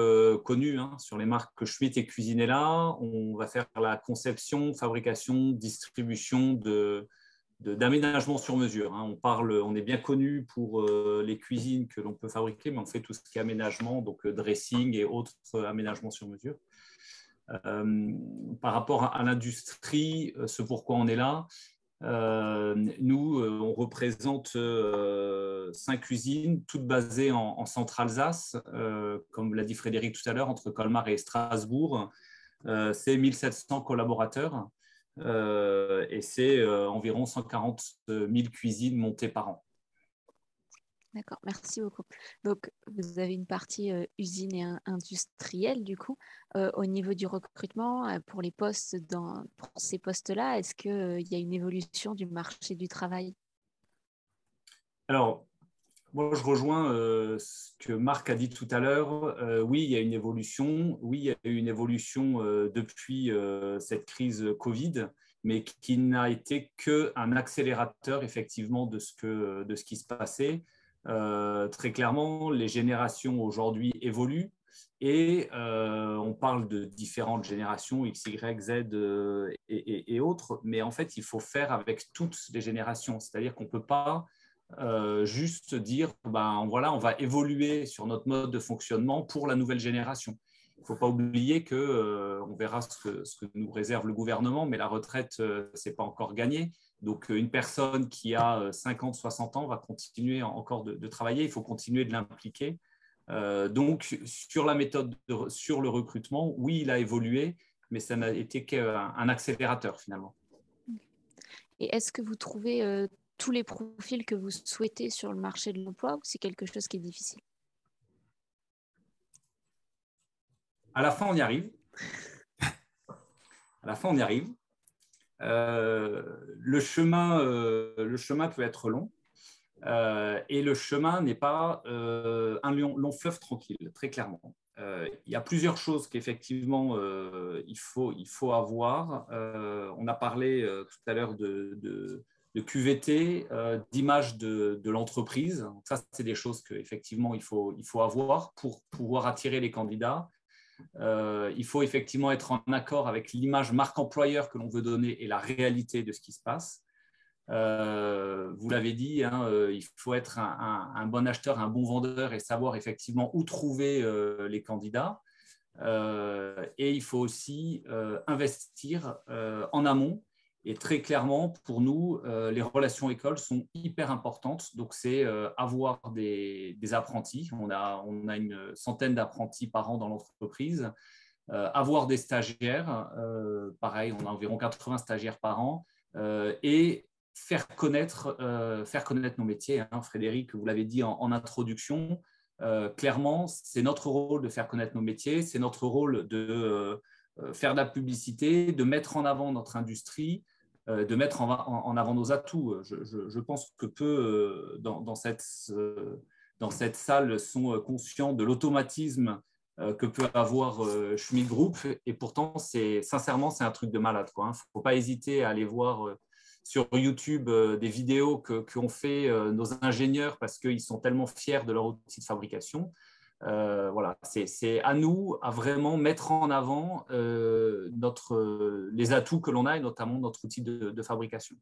connu sur les marques Schmitt et Cuisinella, on va faire la conception, fabrication, distribution d'aménagement sur mesure. On est bien connu pour les cuisines que l'on peut fabriquer, mais on fait tout ce qui est aménagement, donc dressing et autres aménagements sur mesure. Par rapport à l'industrie, ce pourquoi on est là, nous, on représente 5 usines, toutes basées en Centre-Alsace, comme l'a dit Frédéric tout à l'heure, entre Colmar et Strasbourg. C'est 1700 collaborateurs et c'est environ 140 000 cuisines montées par an. D'accord, merci beaucoup. Donc, vous avez une partie usine et industrielle, du coup. Au niveau du recrutement, pour les postes pour ces postes-là, est-ce qu'il y a une évolution du marché du travail? Alors, moi, je rejoins ce que Marc a dit tout à l'heure. Oui, il y a une évolution. Oui, il y a eu une évolution depuis cette crise Covid, mais qui n'a été qu'un accélérateur, effectivement, de ce qui se passait. Très clairement, les générations aujourd'hui évoluent et on parle de différentes générations, X, Y, Z et autres, mais en fait, il faut faire avec toutes les générations. C'est-à-dire qu'on ne peut pas juste dire, voilà, on va évoluer sur notre mode de fonctionnement pour la nouvelle génération. Il ne faut pas oublier qu'on verra ce que nous réserve le gouvernement, mais la retraite, ce n'est pas encore gagné. Donc, une personne qui a 50, 60 ans va continuer encore de travailler. Il faut continuer de l'impliquer. Donc, sur la méthode, sur le recrutement, oui, il a évolué, mais ça n'a été qu'un accélérateur finalement. Et est-ce que vous trouvez tous les profils que vous souhaitez sur le marché de l'emploi ou c'est quelque chose qui est difficile? À la fin, on y arrive. À la fin, on y arrive. Le chemin peut être long et le chemin n'est pas un long fleuve tranquille, très clairement. Il y a plusieurs choses qu'effectivement il faut avoir. On a parlé tout à l'heure de QVT, d'image de l'entreprise. Ça, c'est des choses qu'effectivement il faut avoir pour pouvoir attirer les candidats. Il faut effectivement être en accord avec l'image marque employeur que l'on veut donner et la réalité de ce qui se passe. Vous l'avez dit, il faut être un bon acheteur, un bon vendeur et savoir effectivement où trouver les candidats. Et il faut aussi investir en amont. Et très clairement, pour nous, les relations écoles sont hyper importantes. Donc, c'est avoir des apprentis. On a une centaine d'apprentis par an dans l'entreprise. Avoir des stagiaires. Pareil, on a environ 80 stagiaires par an. Et faire connaître nos métiers. Frédéric, vous l'avez dit en introduction. Clairement, c'est notre rôle de faire connaître nos métiers. C'est notre rôle de faire de la publicité, de mettre en avant notre industrie, de mettre en avant nos atouts. Je pense que peu dans cette salle sont conscients de l'automatisme que peut avoir Schmitt Group. Et pourtant, sincèrement, c'est un truc de malade. Il ne faut pas hésiter à aller voir sur YouTube des vidéos qu'ont fait nos ingénieurs parce qu'ils sont tellement fiers de leur outil de fabrication. Voilà, c'est à nous à vraiment mettre en avant les atouts que l'on a et notamment notre outil de fabrication.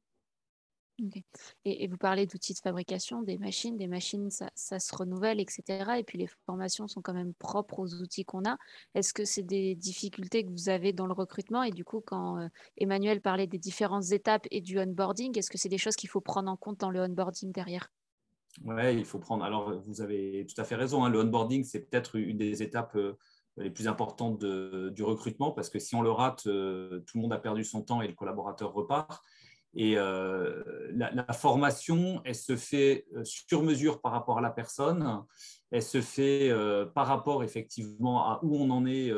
Okay. Et vous parlez d'outils de fabrication, des machines, ça se renouvelle, etc. Et puis les formations sont quand même propres aux outils qu'on a. Est-ce que c'est des difficultés que vous avez dans le recrutement? Et du coup, quand Emmanuel parlait des différentes étapes et du onboarding, est-ce que c'est des choses qu'il faut prendre en compte dans le onboarding derrière? Oui, il faut prendre. Alors, vous avez tout à fait raison. Le onboarding, c'est peut-être une des étapes les plus importantes du recrutement parce que si on le rate, tout le monde a perdu son temps et le collaborateur repart. Et la formation, elle se fait sur mesure par rapport à la personne. Elle se fait par rapport effectivement à où on en est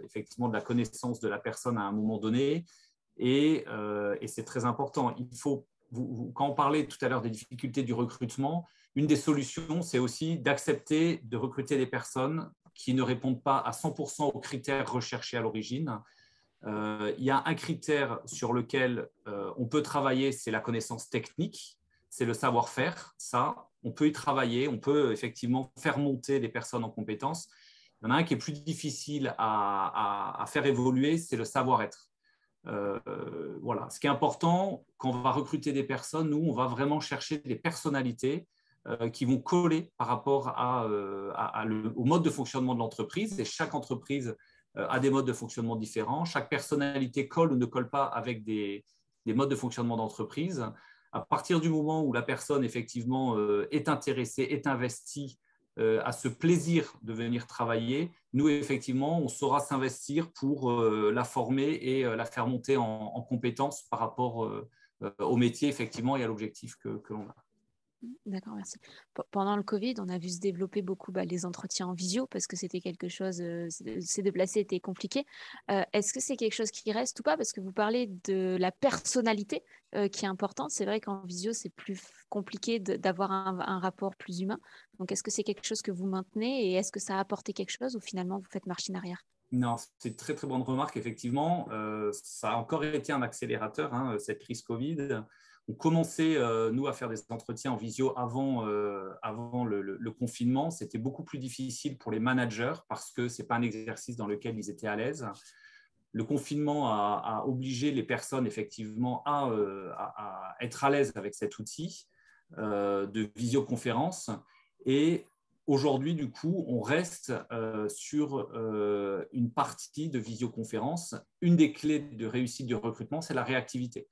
effectivement de la connaissance de la personne à un moment donné. Et c'est très important. Il faut, quand on parlait tout à l'heure des difficultés du recrutement, une des solutions, c'est aussi d'accepter de recruter des personnes qui ne répondent pas à 100% aux critères recherchés à l'origine. Il y a un critère sur lequel on peut travailler, c'est la connaissance technique, c'est le savoir-faire. Ça, on peut y travailler, on peut effectivement faire monter des personnes en compétences. Il y en a un qui est plus difficile à faire évoluer, c'est le savoir-être. Voilà. Ce qui est important, quand on va recruter des personnes, nous, on va vraiment chercher des personnalités qui vont coller par rapport au mode de fonctionnement de l'entreprise. Et chaque entreprise a des modes de fonctionnement différents. Chaque personnalité colle ou ne colle pas avec des modes de fonctionnement d'entreprise. À partir du moment où la personne, effectivement, est intéressée, est investie, a ce plaisir de venir travailler, nous, effectivement, on saura s'investir pour la former et la faire monter en compétences par rapport au métier, effectivement, et à l'objectif que l'on a. D'accord, merci. Pendant le Covid, on a vu se développer beaucoup les entretiens en visio parce que c'était quelque chose, se déplacer était compliqué. Est-ce que c'est quelque chose qui reste ou pas? Parce que vous parlez de la personnalité qui est importante. C'est vrai qu'en visio, c'est plus compliqué d'avoir un rapport plus humain. Donc, est-ce que c'est quelque chose que vous maintenez et est-ce que ça a apporté quelque chose ou finalement vous faites marche en arrière? Non, c'est une très très bonne remarque, effectivement. Ça a encore été un accélérateur, hein, cette crise Covid. On commençait, nous, à faire des entretiens en visio avant le confinement. C'était beaucoup plus difficile pour les managers parce que ce n'est pas un exercice dans lequel ils étaient à l'aise. Le confinement a obligé les personnes, effectivement, à être à l'aise avec cet outil de visioconférence. Et aujourd'hui, du coup, on reste sur une partie de visioconférence. Une des clés de réussite du recrutement, c'est la réactivité.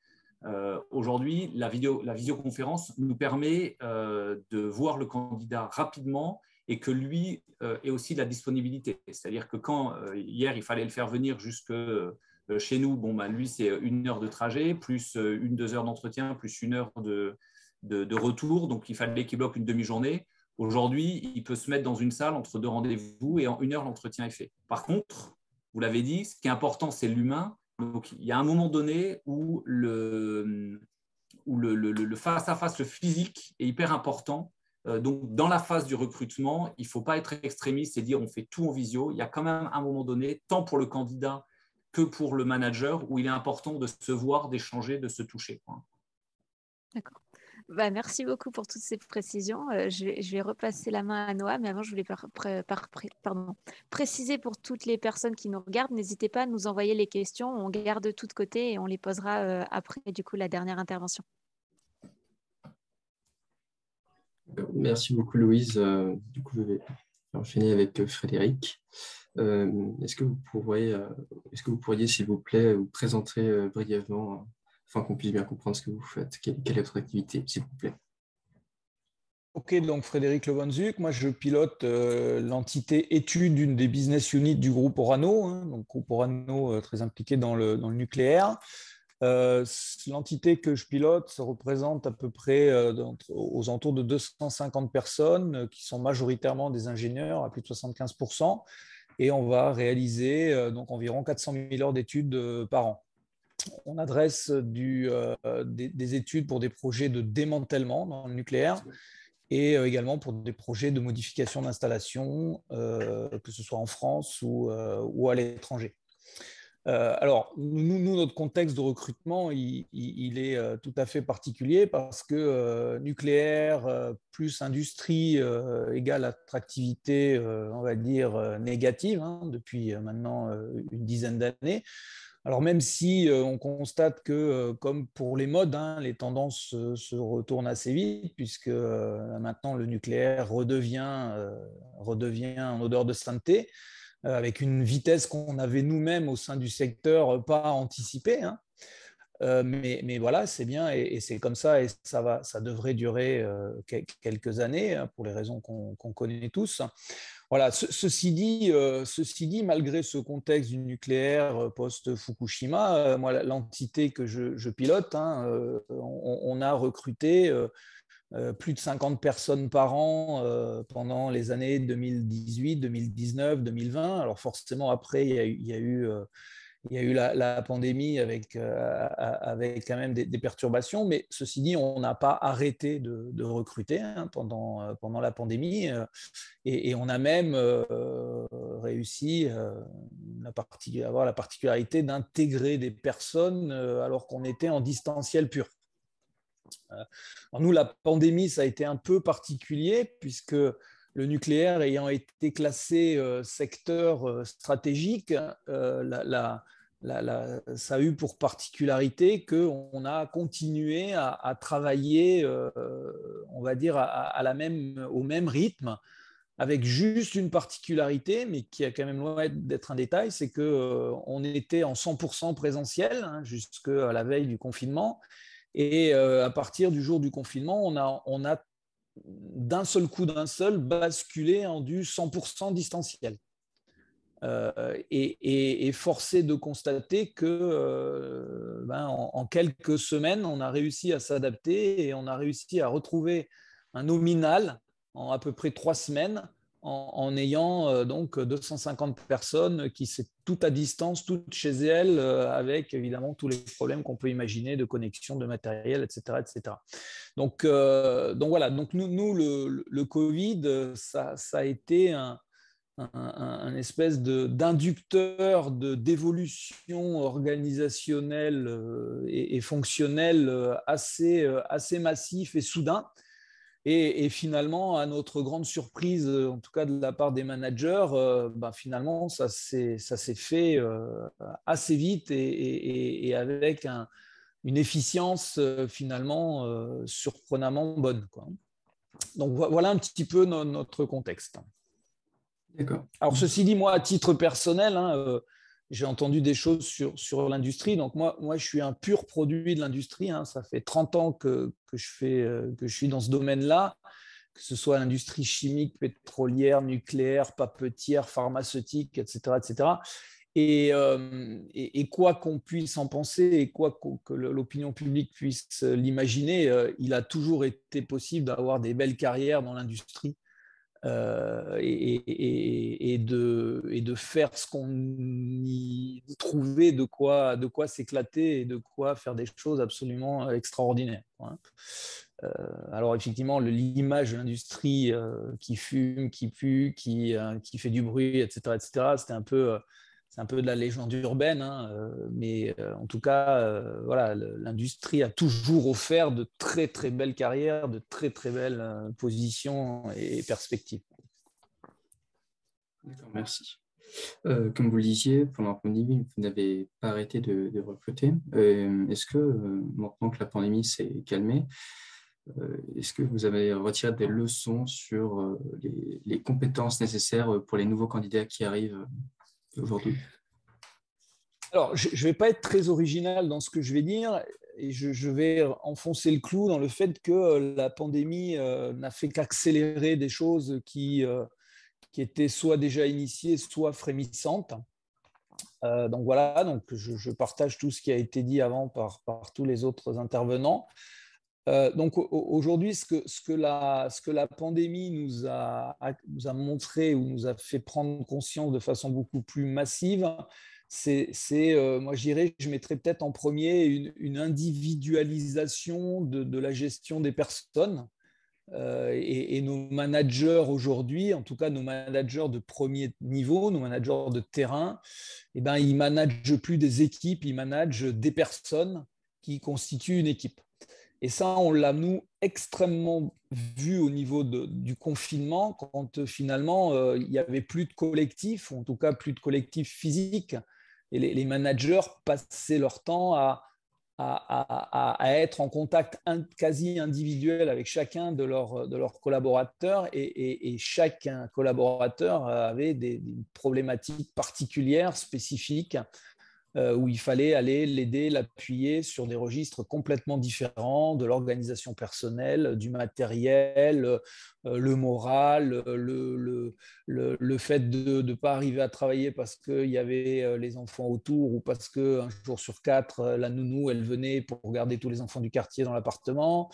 Aujourd'hui, la visioconférence nous permet de voir le candidat rapidement et que lui ait aussi de la disponibilité. C'est-à-dire que quand hier, il fallait le faire venir jusque chez nous, lui, c'est 1 heure de trajet, plus 1-2 heures d'entretien, plus 1 heure de retour. Donc, il fallait qu'il bloque une demi-journée. Aujourd'hui, il peut se mettre dans une salle entre 2 rendez-vous et en 1 heure, l'entretien est fait. Par contre, vous l'avez dit, ce qui est important, c'est l'humain. Donc, il y a un moment donné où le face-à-face, le physique est hyper important. Donc, dans la phase du recrutement, il ne faut pas être extrémiste et dire on fait tout en visio. Il y a quand même un moment donné, tant pour le candidat que pour le manager, où il est important de se voir, d'échanger, de se toucher. D'accord. Merci beaucoup pour toutes ces précisions. Je vais repasser la main à Noah, mais avant, je voulais préciser pour toutes les personnes qui nous regardent, n'hésitez pas à nous envoyer les questions, on garde tout de côté et on les posera après du coup la dernière intervention. Merci beaucoup Louise. Du coup, je vais enchaîner avec Frédéric. Est-ce que vous pourriez, s'il vous plaît, vous présenter brièvement afin qu'on puisse bien comprendre ce que vous faites. Quelle est votre activité, s'il vous plaît? Ok, donc Frédéric Le Van Zuck, moi je pilote l'entité études d'une des business units du groupe Orano, hein, donc groupe Orano très impliqué dans le nucléaire. L'entité que je pilote, ça représente à peu près aux alentours de 250 personnes qui sont majoritairement des ingénieurs, à plus de 75%, et on va réaliser donc environ 400 000 heures d'études par an. On adresse des études pour des projets de démantèlement dans le nucléaire et également pour des projets de modification d'installation, que ce soit en France ou à l'étranger. Alors, nous, notre contexte de recrutement, il est tout à fait particulier parce que nucléaire plus industrie égale attractivité, on va dire, négative, hein, depuis maintenant une dizaine d'années. Alors même si on constate que, comme pour les modes, hein, les tendances se retournent assez vite, puisque maintenant le nucléaire redevient en odeur de sainteté, avec une vitesse qu'on avait nous-mêmes au sein du secteur pas anticipée. Hein. Mais voilà, c'est bien et c'est comme ça et ça devrait durer quelques années, hein, pour les raisons qu'on connaît tous. Voilà, ceci dit, malgré ce contexte du nucléaire post-Fukushima, moi, l'entité que je pilote, on a recruté plus de 50 personnes par an pendant les années 2018, 2019, 2020. Alors forcément, après, il y a eu la pandémie avec quand même des perturbations, mais ceci dit, on n'a pas arrêté de recruter pendant la pandémie, et on a même réussi à avoir la particularité d'intégrer des personnes alors qu'on était en distanciel pur. Alors nous, la pandémie, ça a été un peu particulier puisque le nucléaire ayant été classé secteur stratégique, ça a eu pour particularité qu'on a continué à travailler, on va dire, au même rythme, avec juste une particularité, mais qui est quand même loin d'être un détail, c'est qu'on était en 100% présentiel jusqu'à la veille du confinement. Et à partir du jour du confinement, on a d'un seul coup, basculé en du 100% distanciel. Et forcé de constater que en quelques semaines, on a réussi à s'adapter et on a réussi à retrouver un nominal en à peu près 3 semaines en ayant donc 250 personnes qui sont toutes à distance, toutes chez elles, avec évidemment tous les problèmes qu'on peut imaginer de connexion, de matériel, etc. etc. Donc voilà, donc nous le Covid, ça a été un espèce d'inducteur d'évolution organisationnelle et fonctionnelle assez massif et soudain. Et finalement, à notre grande surprise, en tout cas de la part des managers, finalement, ça s'est fait assez vite et avec une efficience finalement surprenamment bonne, quoi. Donc voilà un petit peu notre contexte. D'accord. Alors ceci dit, moi, à titre personnel, j'ai entendu des choses sur l'industrie. Donc moi, je suis un pur produit de l'industrie. Ça fait 30 ans que je suis dans ce domaine-là, que ce soit l'industrie chimique, pétrolière, nucléaire, papetière, pharmaceutique, etc. etc. Et quoi qu'on puisse en penser et quoi que l'opinion publique puisse l'imaginer, il a toujours été possible d'avoir des belles carrières dans l'industrie. Et de faire ce qu'on y trouvait, de quoi s'éclater et de quoi faire des choses absolument extraordinaires. Alors effectivement, l'image de l'industrie qui fume, qui pue, qui fait du bruit, etc., c'est un peu de la légende urbaine, mais en tout cas, voilà, l'industrie a toujours offert de très très belles carrières, de très très belles positions et perspectives. D'accord, merci. Comme vous le disiez, pendant la pandémie, vous n'avez pas arrêté de recruter. Est-ce que maintenant que la pandémie s'est calmée, est-ce que vous avez retiré des leçons sur les compétences nécessaires pour les nouveaux candidats qui arrivent aujourd'hui? Alors, je ne vais pas être très original dans ce que je vais dire, et je vais enfoncer le clou dans le fait que la pandémie n'a fait qu'accélérer des choses qui étaient soit déjà initiées, soit frémissantes. Donc voilà, donc je partage tout ce qui a été dit avant par tous les autres intervenants. Donc aujourd'hui, ce que la pandémie nous a montré ou nous a fait prendre conscience de façon beaucoup plus massive, c'est moi je dirais, je mettrais peut-être en premier une individualisation de la gestion des personnes. Et nos managers aujourd'hui, en tout cas nos managers de premier niveau, nos managers de terrain, ils ne managent plus des équipes, ils managent des personnes qui constituent une équipe. Et ça, on l'a, nous, extrêmement vu au niveau du confinement, quand finalement, il n'y avait plus de collectif, ou en tout cas plus de collectif physique. Et les managers passaient leur temps à être en contact quasi individuel avec chacun de leurs collaborateurs. Et chaque collaborateur avait des problématiques particulières, spécifiques, où il fallait aller l'aider, l'appuyer sur des registres complètement différents de l'organisation personnelle, du matériel, le moral, le fait de ne pas arriver à travailler parce qu'il y avait les enfants autour ou parce qu'un jour sur 4, la nounou, elle venait pour garder tous les enfants du quartier dans l'appartement,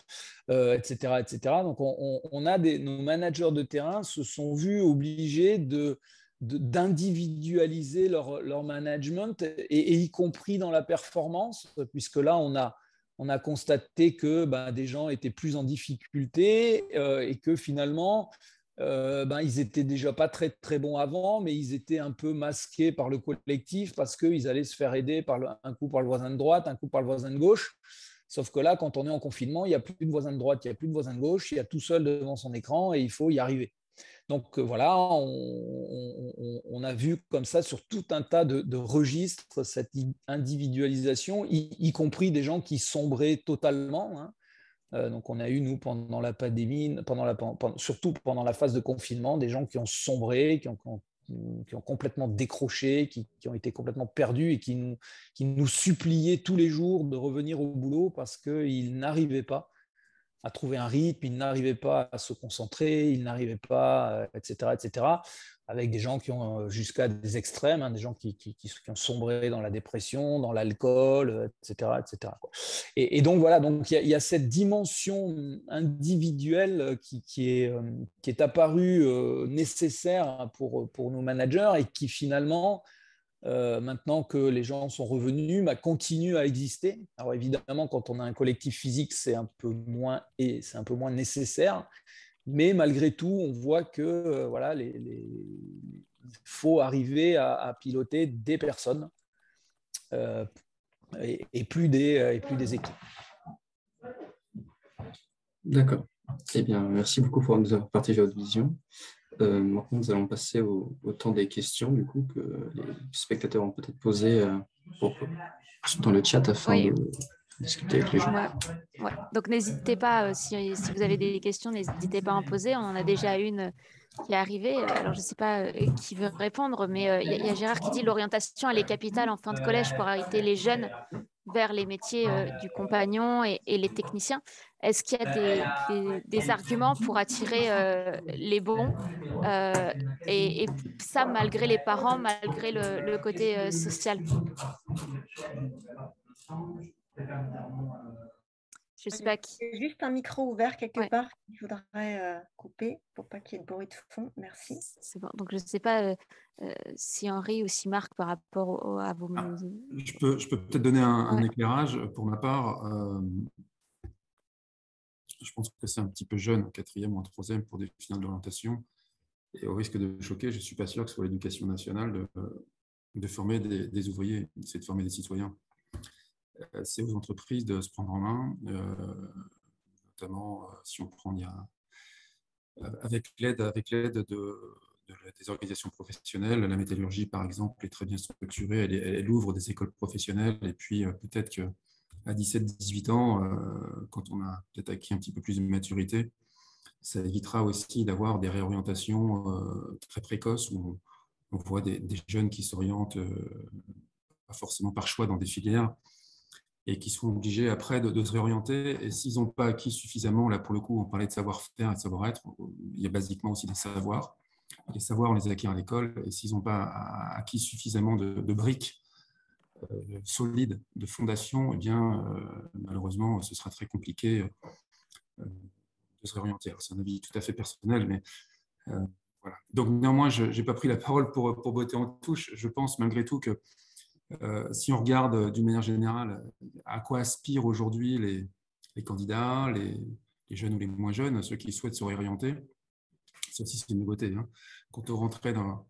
etc., etc. Donc, nos managers de terrain se sont vus obligés d'individualiser leur management, et y compris dans la performance, puisque là, on a constaté que des gens étaient plus en difficulté et que finalement, ils étaient déjà pas très, très bons avant, mais ils étaient un peu masqués par le collectif parce qu'ils allaient se faire aider un coup par le voisin de droite, un coup par le voisin de gauche. Sauf que là, quand on est en confinement, il n'y a plus de voisin de droite, il n'y a plus de voisin de gauche, il y a tout seul devant son écran et il faut y arriver. Donc voilà, on a vu comme ça sur tout un tas de registres cette individualisation, y compris des gens qui sombraient totalement. Hein. Donc on a eu, nous, pendant la pandémie, surtout pendant la phase de confinement, des gens qui ont sombré, qui ont complètement décroché, qui ont été complètement perdus et qui nous suppliaient tous les jours de revenir au boulot parce qu'ils n'arrivaient pas à trouver un rythme, ils n'arrivaient pas à se concentrer, ils n'arrivaient pas, etc., etc., avec des gens qui ont jusqu'à des extrêmes, hein, des gens qui ont sombré dans la dépression, dans l'alcool, etc., etc. Et donc voilà, donc il y a cette dimension individuelle qui est apparue nécessaire pour nos managers et qui finalement, maintenant que les gens sont revenus, continue à exister. Alors évidemment, quand on a un collectif physique, c'est un peu moins nécessaire, mais malgré tout, on voit que voilà, il faut arriver à piloter des personnes et plus des équipes. D'accord. Eh bien, merci beaucoup pour nous avoir partagé votre vision. Maintenant, nous allons passer au temps des questions, du coup, que les spectateurs ont peut-être posées dans le chat afin de discuter avec les gens. Ouais. Donc, n'hésitez pas, si vous avez des questions, n'hésitez pas à en poser. On en a déjà une qui est arrivée. Alors, je ne sais pas qui veut répondre, mais il y a Gérard qui dit « L'orientation, elle est capitale en fin de collège pour arrêter les jeunes vers les métiers du compagnon et les techniciens. » Est-ce qu'il y a des arguments pour attirer les bons et ça, malgré les parents, malgré le côté social? Je sais pas qui. Il y a juste un micro ouvert quelque part qu'il faudrait couper pour pas qu'il y ait de bruit de fond. Merci. C'est bon. Donc, je ne sais pas si Henri ou si Marc, par rapport à vos... Je peux peut-être donner un éclairage pour ma part. Je pense que c'est un petit peu jeune, en 4e ou en 3e, pour définir de l'orientation. Et au risque de choquer, je ne suis pas sûr que ce soit l'éducation nationale de former des ouvriers, c'est de former des citoyens. C'est aux entreprises de se prendre en main, notamment si on prend avec l'aide des organisations professionnelles. La métallurgie, par exemple, est très bien structurée, elle ouvre des écoles professionnelles, et puis peut-être qu'à 17-18 ans, quand on a peut-être acquis un petit peu plus de maturité, ça évitera aussi d'avoir des réorientations très précoces où on voit des jeunes qui s'orientent pas forcément par choix dans des filières, et qui sont obligés après de se réorienter. Et s'ils n'ont pas acquis suffisamment, là pour le coup, on parlait de savoir-faire et de savoir-être, il y a basiquement aussi des savoirs. Les savoirs, on les acquiert à l'école, et s'ils n'ont pas acquis suffisamment de briques solides, de fondations, eh bien, malheureusement, ce sera très compliqué de se réorienter. C'est un avis tout à fait personnel, mais voilà. Donc néanmoins, je n'ai pas pris la parole pour botter en touche. Je pense malgré tout que si on regarde d'une manière générale à quoi aspirent aujourd'hui les candidats, les jeunes ou les moins jeunes, ceux qui souhaitent se réorienter, ça aussi c'est une nouveauté. Hein. Quand on rentrait dans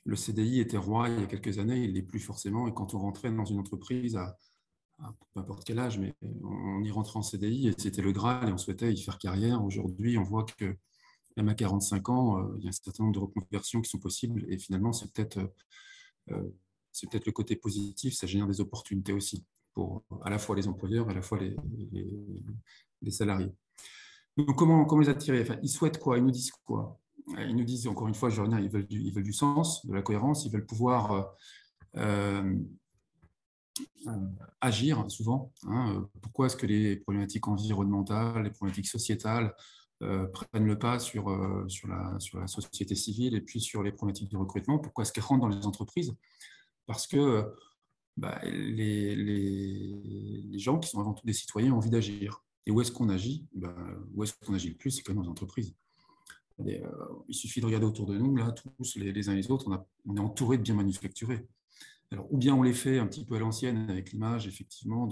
le CDI était roi il y a quelques années, il ne l'est plus forcément, et quand on rentrait dans une entreprise à peu importe quel âge, mais on y rentrait en CDI et c'était le Graal et on souhaitait y faire carrière. Aujourd'hui, on voit que même à 45 ans, il y a un certain nombre de reconversions qui sont possibles, et finalement c'est peut-être le côté positif, ça génère des opportunités aussi pour à la fois les employeurs et à la fois les salariés. Donc comment les attirer? Enfin, ils souhaitent quoi? Ils nous disent quoi? Ils nous disent, encore une fois, je reviens, ils veulent du sens, de la cohérence, ils veulent pouvoir agir souvent. Pourquoi est-ce que les problématiques environnementales, les problématiques sociétales prennent le pas sur la société civile et puis sur les problématiques de recrutement? Pourquoi est-ce qu'elles rentrent dans les entreprises? Parce que les gens qui sont avant tout des citoyens ont envie d'agir. Et où est-ce qu'on agit? Où est-ce qu'on agit le plus? C'est quand même dans les entreprises. Il suffit de regarder autour de nous, là, tous les uns et les autres, on est entouré de biens manufacturés. Alors, ou bien on les fait un petit peu à l'ancienne avec l'image, effectivement,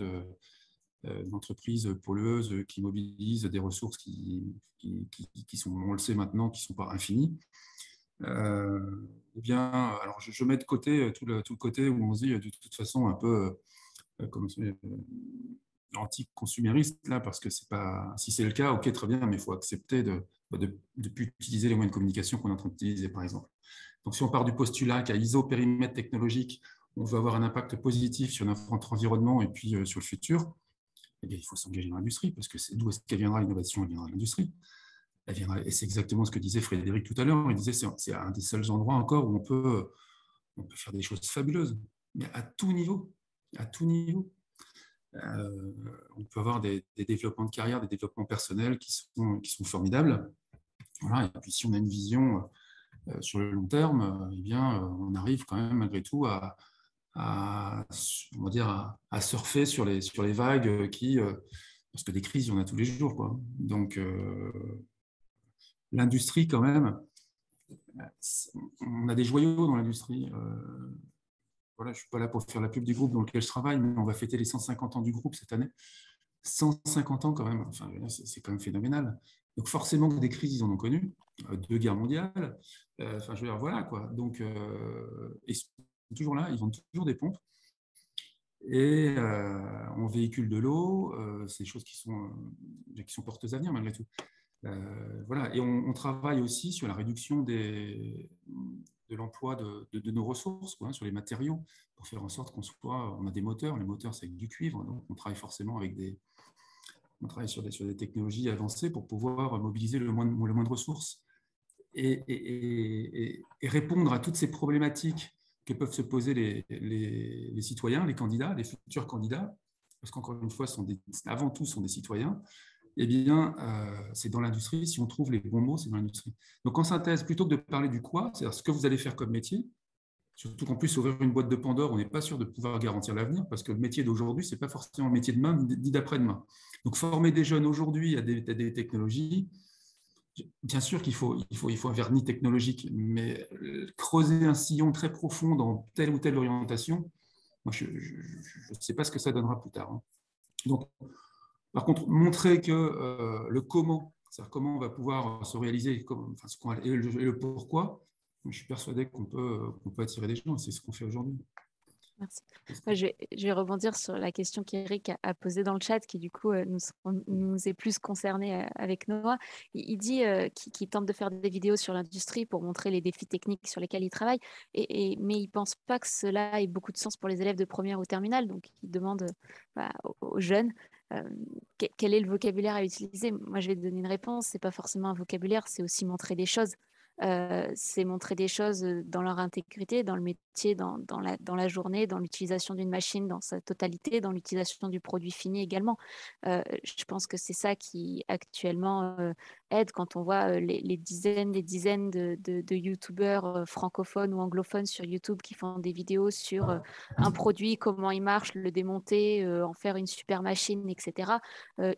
d'entreprises pollueuses qui mobilisent des ressources qui sont, on le sait maintenant, qui ne sont pas infinies. Ou bien, alors je mets de côté tout le côté où on se dit de toute façon un peu comme anti-consumériste, là, parce que c'est pas, si c'est le cas, ok, très bien, mais il faut accepter de ne plus utiliser les moyens de communication qu'on est en train d'utiliser, par exemple. Donc, si on part du postulat qu'à ISO périmètre technologique, on veut avoir un impact positif sur notre environnement et puis sur le futur, eh bien, il faut s'engager dans l'industrie, parce que d'où est-ce qu'elle viendra l'innovation? Elle viendra de l'industrie. Et c'est exactement ce que disait Frédéric tout à l'heure. Il disait que c'est un des seuls endroits encore où on peut faire des choses fabuleuses, mais à tout niveau. À tout niveau. On peut avoir des développements de carrière, des développements personnels qui sont formidables. Voilà. Et puis si on a une vision sur le long terme, eh bien, on arrive quand même malgré tout à surfer sur les vagues parce que des crises, il y en a tous les jours, quoi. Donc, l'industrie, quand même, on a des joyaux dans l'industrie. Voilà, je ne suis pas là pour faire la pub du groupe dans lequel je travaille, mais on va fêter les 150 ans du groupe cette année. 150 ans quand même, enfin, c'est quand même phénoménal. Donc forcément, des crises, ils en ont connu, 2 guerres mondiales, enfin, je veux dire, voilà, quoi. Donc, ils sont toujours là, ils vendent toujours des pompes. Et on véhicule de l'eau, c'est des choses qui sont porteuses à venir malgré tout. Voilà. Et on travaille aussi sur la réduction de l'emploi de nos ressources, quoi, sur les matériaux, pour faire en sorte on a des moteurs, les moteurs c'est avec du cuivre, donc on travaille forcément on travaille sur des technologies avancées pour pouvoir mobiliser le moins de ressources et répondre à toutes ces problématiques que peuvent se poser les citoyens, les candidats, les futurs candidats, parce qu'encore une fois, avant tout, sont des citoyens. Eh bien, c'est dans l'industrie. Si on trouve les bons mots, c'est dans l'industrie. Donc, en synthèse, plutôt que de parler du quoi, c'est-à-dire ce que vous allez faire comme métier, surtout qu'en plus, ouvrir une boîte de Pandore, on n'est pas sûr de pouvoir garantir l'avenir, parce que le métier d'aujourd'hui, ce n'est pas forcément le métier de demain, ni d'après-demain. Donc, former des jeunes aujourd'hui à des technologies, bien sûr qu'il faut un vernis technologique, mais creuser un sillon très profond dans telle ou telle orientation, moi, je ne sais pas ce que ça donnera plus tard. Donc, par contre, montrer que le comment, c'est-à-dire comment on va pouvoir se réaliser et le pourquoi, je suis persuadé qu'on peut attirer des gens, et c'est ce qu'on fait aujourd'hui. Merci. Je vais rebondir sur la question qu'Éric a posée dans le chat, qui du coup nous est plus concernée avec Noah. Il dit qu'il tente de faire des vidéos sur l'industrie pour montrer les défis techniques sur lesquels il travaille, mais il ne pense pas que cela ait beaucoup de sens pour les élèves de première ou terminale. Donc, il demande aux jeunes quel est le vocabulaire à utiliser. Moi, je vais te donner une réponse. Ce n'est pas forcément un vocabulaire, c'est aussi montrer des choses. C'est montrer des choses dans leur intégrité, dans le métier, dans la journée, dans l'utilisation d'une machine dans sa totalité, dans l'utilisation du produit fini également. Je pense que c'est ça qui actuellement aide quand on voit les dizaines de youtubeurs francophones ou anglophones sur YouTube qui font des vidéos sur un produit, comment il marche, le démonter, en faire une super machine, etc.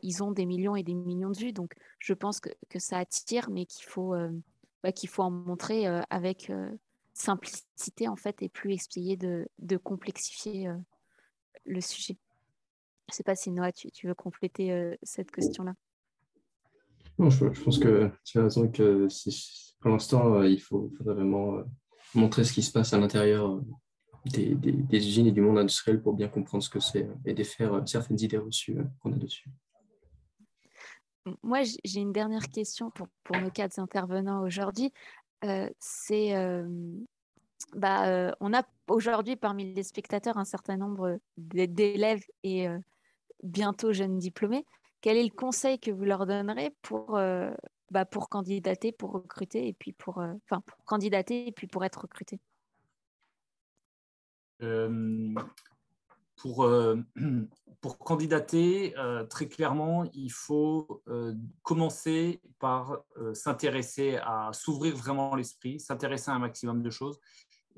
Ils ont des millions et des millions de vues. Donc, je pense que ça attire, mais qu'il faut en montrer avec simplicité en fait et plus essayer de complexifier le sujet. Je ne sais pas si Noah, tu veux compléter cette question-là. Non, je pense que tu as raison que pour l'instant, il faudrait vraiment montrer ce qui se passe à l'intérieur des usines et du monde industriel pour bien comprendre ce que c'est et défaire certaines idées reçues qu'on a dessus. Moi, j'ai une dernière question pour nos 4 intervenants aujourd'hui. On a aujourd'hui parmi les spectateurs un certain nombre d'élèves et bientôt jeunes diplômés. Quel est le conseil que vous leur donnerez pour candidater, pour recruter et puis pour candidater et puis pour être recruté? pour candidater, très clairement, il faut commencer par s'intéresser s'ouvrir vraiment l'esprit, s'intéresser à un maximum de choses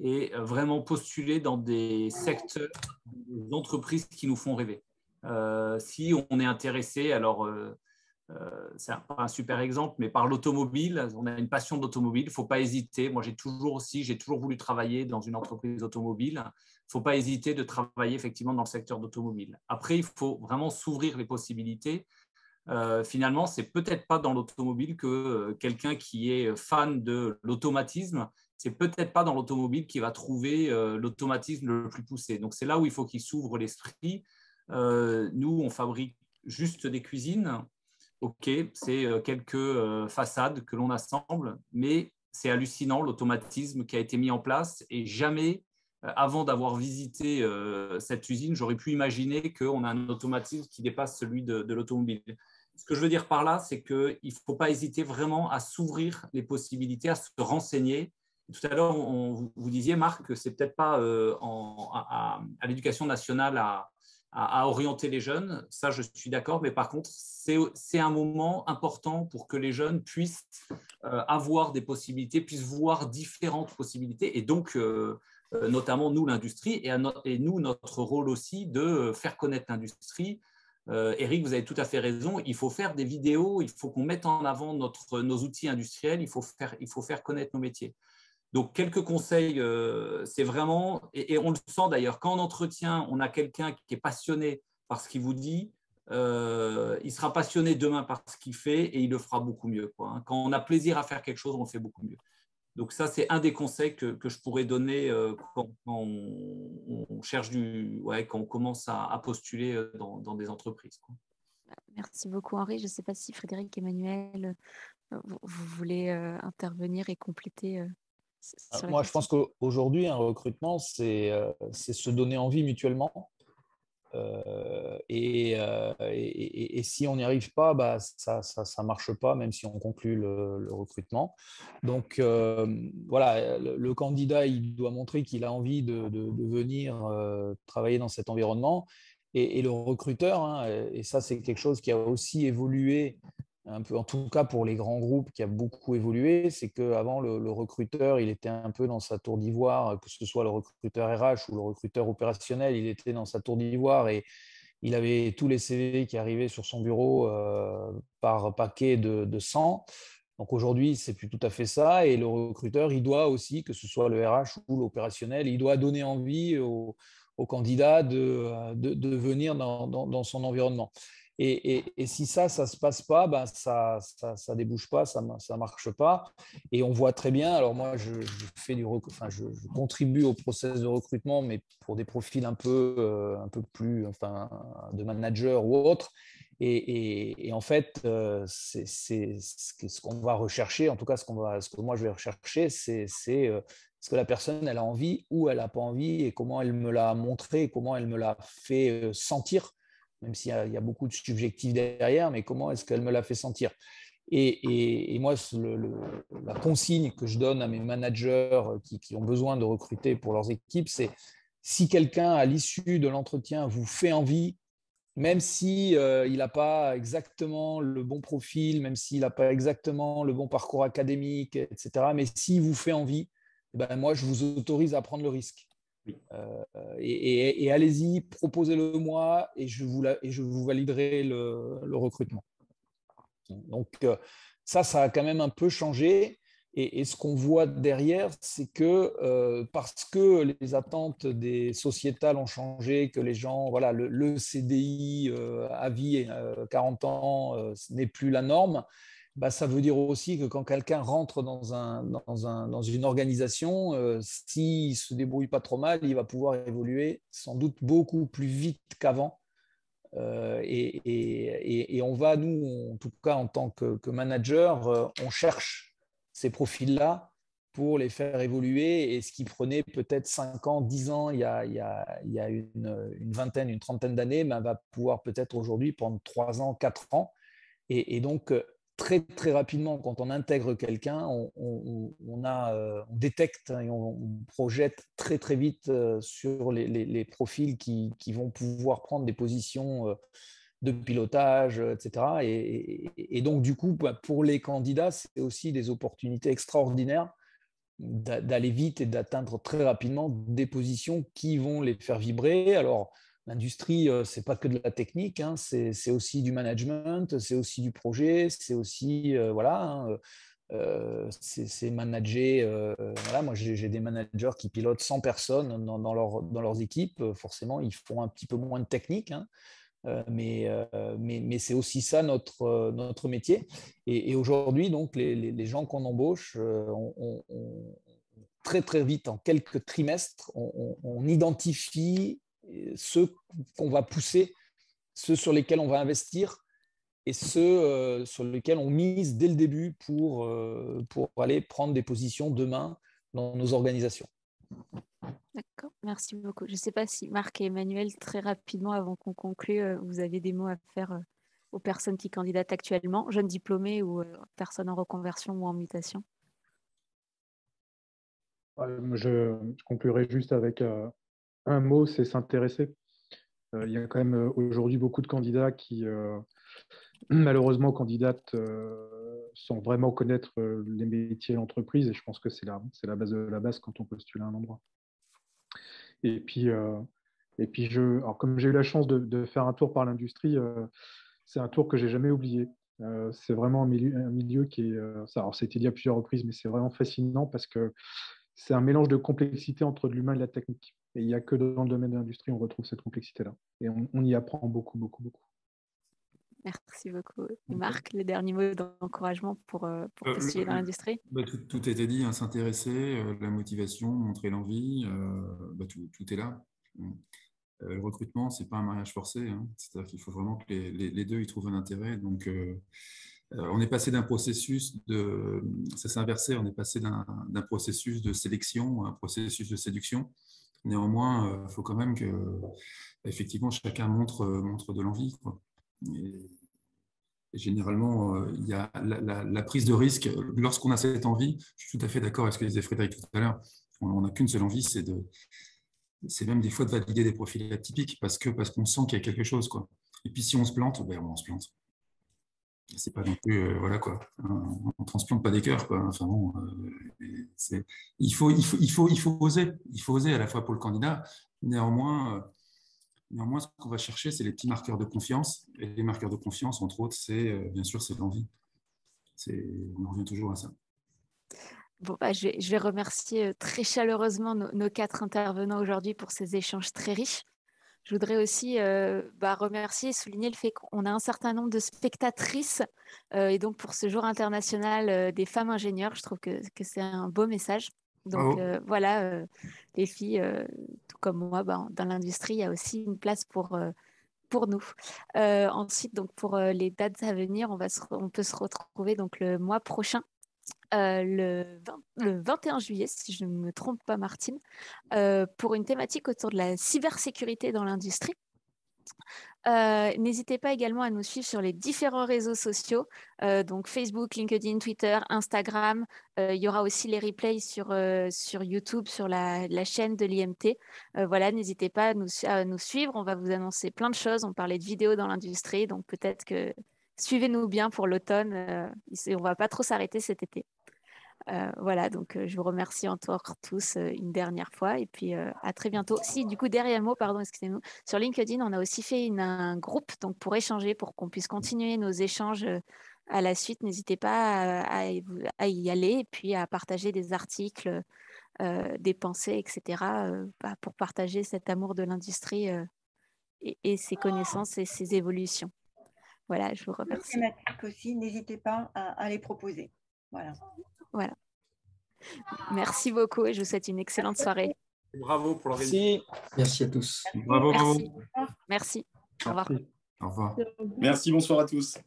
et vraiment postuler dans des secteurs, des entreprises qui nous font rêver. Si on est intéressé, alors c'est pas un super exemple, mais par l'automobile, on a une passion d'automobile, il ne faut pas hésiter. Moi, j'ai toujours voulu travailler dans une entreprise automobile. Il ne faut pas hésiter de travailler effectivement dans le secteur d'automobile. Après, il faut vraiment s'ouvrir les possibilités. Finalement, c'est peut-être pas dans l'automobile que quelqu'un qui est fan de l'automatisme, c'est peut-être pas dans l'automobile qu'il va trouver l'automatisme le plus poussé. Donc, c'est là où il faut qu'il s'ouvre l'esprit. Nous, on fabrique juste des cuisines. OK, c'est quelques façades que l'on assemble, mais c'est hallucinant l'automatisme qui a été mis en place et jamais, avant d'avoir visité cette usine, j'aurais pu imaginer qu'on a un automatisme qui dépasse celui de l'automobile. Ce que je veux dire par là, c'est qu'il ne faut pas hésiter vraiment à s'ouvrir les possibilités, à se renseigner. Tout à l'heure, vous disiez, Marc, que ce n'est peut-être pas à l'éducation nationale à orienter les jeunes, ça je suis d'accord, mais par contre, c'est un moment important pour que les jeunes puissent avoir des possibilités, puissent voir différentes possibilités, et donc notamment nous, l'industrie, et nous, notre rôle aussi de faire connaître l'industrie. Eric, vous avez tout à fait raison, il faut faire des vidéos, il faut qu'on mette en avant nos outils industriels, il faut faire connaître nos métiers. Donc, quelques conseils, c'est vraiment, et on le sent d'ailleurs, quand en entretien, on a quelqu'un qui est passionné par ce qu'il vous dit, il sera passionné demain par ce qu'il fait et il le fera beaucoup mieux, quoi. Quand on a plaisir à faire quelque chose, on le fait beaucoup mieux. Donc, ça, c'est un des conseils que je pourrais donner quand on cherche quand on commence à postuler dans des entreprises, quoi. Merci beaucoup, Henri. Je ne sais pas si Frédéric, Emmanuel, vous voulez intervenir et compléter. Moi, je pense qu'aujourd'hui, un recrutement, c'est se donner envie mutuellement. Et si on n'y arrive pas, bah, ça ne marche pas, même si on conclut le recrutement. Donc, voilà, le candidat, il doit montrer qu'il a envie de venir travailler dans cet environnement. Et le recruteur, hein, et ça, c'est quelque chose qui a aussi évolué un peu, en tout cas pour les grands groupes, qui a beaucoup évolué, c'est qu'avant, le recruteur, il était un peu dans sa tour d'ivoire, que ce soit le recruteur RH ou le recruteur opérationnel, il était dans sa tour d'ivoire et il avait tous les CV qui arrivaient sur son bureau par paquet de 100. Donc aujourd'hui, c'est plus tout à fait ça. Et le recruteur, il doit aussi, que ce soit le RH ou l'opérationnel, il doit donner envie aux candidats de venir dans son environnement. Et si ça ne se passe pas, ben ça débouche pas, ça marche pas. Et on voit très bien, alors moi, je contribue au process de recrutement, mais pour des profils un peu plus de manager ou autre. Et en fait, c'est ce qu'on va rechercher, en tout cas, ce que moi je vais rechercher, c'est est-ce que la personne, elle a envie ou elle n'a pas envie, et comment elle me l'a montré, comment elle me l'a fait sentir, même s'il y a beaucoup de subjectif derrière, mais comment est-ce qu'elle me l'a fait sentir. Et moi, la consigne que je donne à mes managers qui ont besoin de recruter pour leurs équipes, c'est si quelqu'un, à l'issue de l'entretien, vous fait envie, même si il n'a pas exactement le bon profil, même s'il n'a pas exactement le bon parcours académique, etc., mais s'il vous fait envie, ben moi, je vous autorise à prendre le risque. Oui. Et allez-y, proposez-le moi et je vous validerai le recrutement. Donc, ça a quand même un peu changé. Et ce qu'on voit derrière, c'est que parce que les attentes des sociétales ont changé, que les gens, voilà, le CDI à vie, 40 ans, ce n'est plus la norme, bah, ça veut dire aussi que quand quelqu'un rentre dans une organisation, s'il ne se débrouille pas trop mal, il va pouvoir évoluer sans doute beaucoup plus vite qu'avant. Et on va, nous, en tout cas en tant que manager, on cherche ces profils-là pour les faire évoluer. Et ce qui prenait peut-être 5 ans, 10 ans, il y a une vingtaine, une trentaine d'années, va pouvoir peut-être aujourd'hui prendre 3 ans, 4 ans. Et donc, très, très rapidement, quand on intègre quelqu'un, on détecte et on projette très, très vite sur les profils qui vont pouvoir prendre des positions de pilotage, etc. Et donc, du coup, pour les candidats, c'est aussi des opportunités extraordinaires d'aller vite et d'atteindre très rapidement des positions qui vont les faire vibrer. Alors, l'industrie, ce n'est pas que de la technique, hein, c'est aussi du management, c'est aussi du projet, c'est aussi, c'est manager. Voilà, moi, j'ai des managers qui pilotent 100 personnes dans leurs équipes. Forcément, ils font un petit peu moins de technique, hein, mais c'est aussi ça notre métier. Et aujourd'hui, donc, les gens qu'on embauche, très, très vite, en quelques trimestres, on identifie ceux qu'on va pousser, ceux sur lesquels on va investir et ceux sur lesquels on mise dès le début pour aller prendre des positions demain dans nos organisations. D'accord, merci beaucoup. Je ne sais pas si Marc et Emmanuel, très rapidement, avant qu'on conclue, vous avez des mots à faire aux personnes qui candidatent actuellement, jeunes diplômés ou personnes en reconversion ou en mutation. Je conclurai juste avec un mot, c'est s'intéresser. Il y a quand même aujourd'hui beaucoup de candidats qui, malheureusement, candidatent sans vraiment connaître les métiers et l'entreprise. Et je pense que c'est la base de la base quand on postule à un endroit. Et puis alors, comme j'ai eu la chance de faire un tour par l'industrie, c'est un tour que j'ai jamais oublié. C'est vraiment un milieu qui est... alors, ça a été dit à plusieurs reprises, mais c'est vraiment fascinant parce que c'est un mélange de complexité entre de l'humain et de la technique. Et il n'y a que dans le domaine de l'industrie on retrouve cette complexité-là. Et on y apprend beaucoup, beaucoup, beaucoup. Merci beaucoup. Et Marc, les derniers mots d'encouragement pour postuler dans l'industrie? Tout a été dit, hein, s'intéresser, la motivation, montrer l'envie, tout est là. Le recrutement, ce n'est pas un mariage forcé, hein. C'est-à-dire qu'il faut vraiment que les deux y trouvent un intérêt. Donc, on est passé d'un processus ça s'est inversé, on est passé d'un processus de sélection à un processus de séduction. Néanmoins, il faut quand même que, effectivement, chacun montre de l'envie, quoi. Et généralement, il y a la prise de risque. Lorsqu'on a cette envie, je suis tout à fait d'accord avec ce que disait Frédéric tout à l'heure, on n'a qu'une seule envie, c'est même des fois de valider des profils atypiques parce qu'on sent qu'il y a quelque chose, quoi. Et puis si on se plante, on se plante. C'est pas non plus, voilà, quoi. On transplante pas des cœurs, quoi. Enfin bon, il faut oser. Il faut oser à la fois pour le candidat. Néanmoins, ce qu'on va chercher, c'est les petits marqueurs de confiance. Et les marqueurs de confiance, entre autres, bien sûr, c'est l'envie. On revient toujours à ça. Bon, je vais remercier très chaleureusement nos 4 intervenants aujourd'hui pour ces échanges très riches. Je voudrais aussi remercier et souligner le fait qu'on a un certain nombre de spectatrices. Et donc, pour ce jour international des femmes ingénieurs, je trouve que c'est un beau message. Donc, voilà, les filles, tout comme moi, dans l'industrie, il y a aussi une place pour nous. Ensuite, donc, pour les dates à venir, on peut se retrouver donc, le mois prochain. Le 21 juillet, si je ne me trompe pas, Martine, pour une thématique autour de la cybersécurité dans l'industrie. N'hésitez pas également à nous suivre sur les différents réseaux sociaux, donc Facebook, LinkedIn, Twitter, Instagram. Il y aura aussi les replays sur YouTube, sur la chaîne de l'IMT. Voilà, n'hésitez pas à nous suivre. On va vous annoncer plein de choses. On parlait de vidéos dans l'industrie, donc peut-être que suivez-nous bien pour l'automne. On ne va pas trop s'arrêter cet été. Voilà, donc je vous remercie encore tous une dernière fois et puis à très bientôt. Si, du coup, dernier mot, pardon, excusez-nous. Sur LinkedIn, on a aussi fait un groupe donc, pour échanger, pour qu'on puisse continuer nos échanges à la suite. N'hésitez pas à y aller et puis à partager des articles, des pensées, etc. Pour partager cet amour de l'industrie et ses connaissances et ses évolutions. Voilà, je vous remercie. Aussi, n'hésitez pas à les proposer. Voilà. Merci beaucoup et je vous souhaite une excellente soirée. Bravo pour l'organisation. Merci à tous. Bravo. Merci. Au revoir. Au revoir. Merci, bonsoir à tous.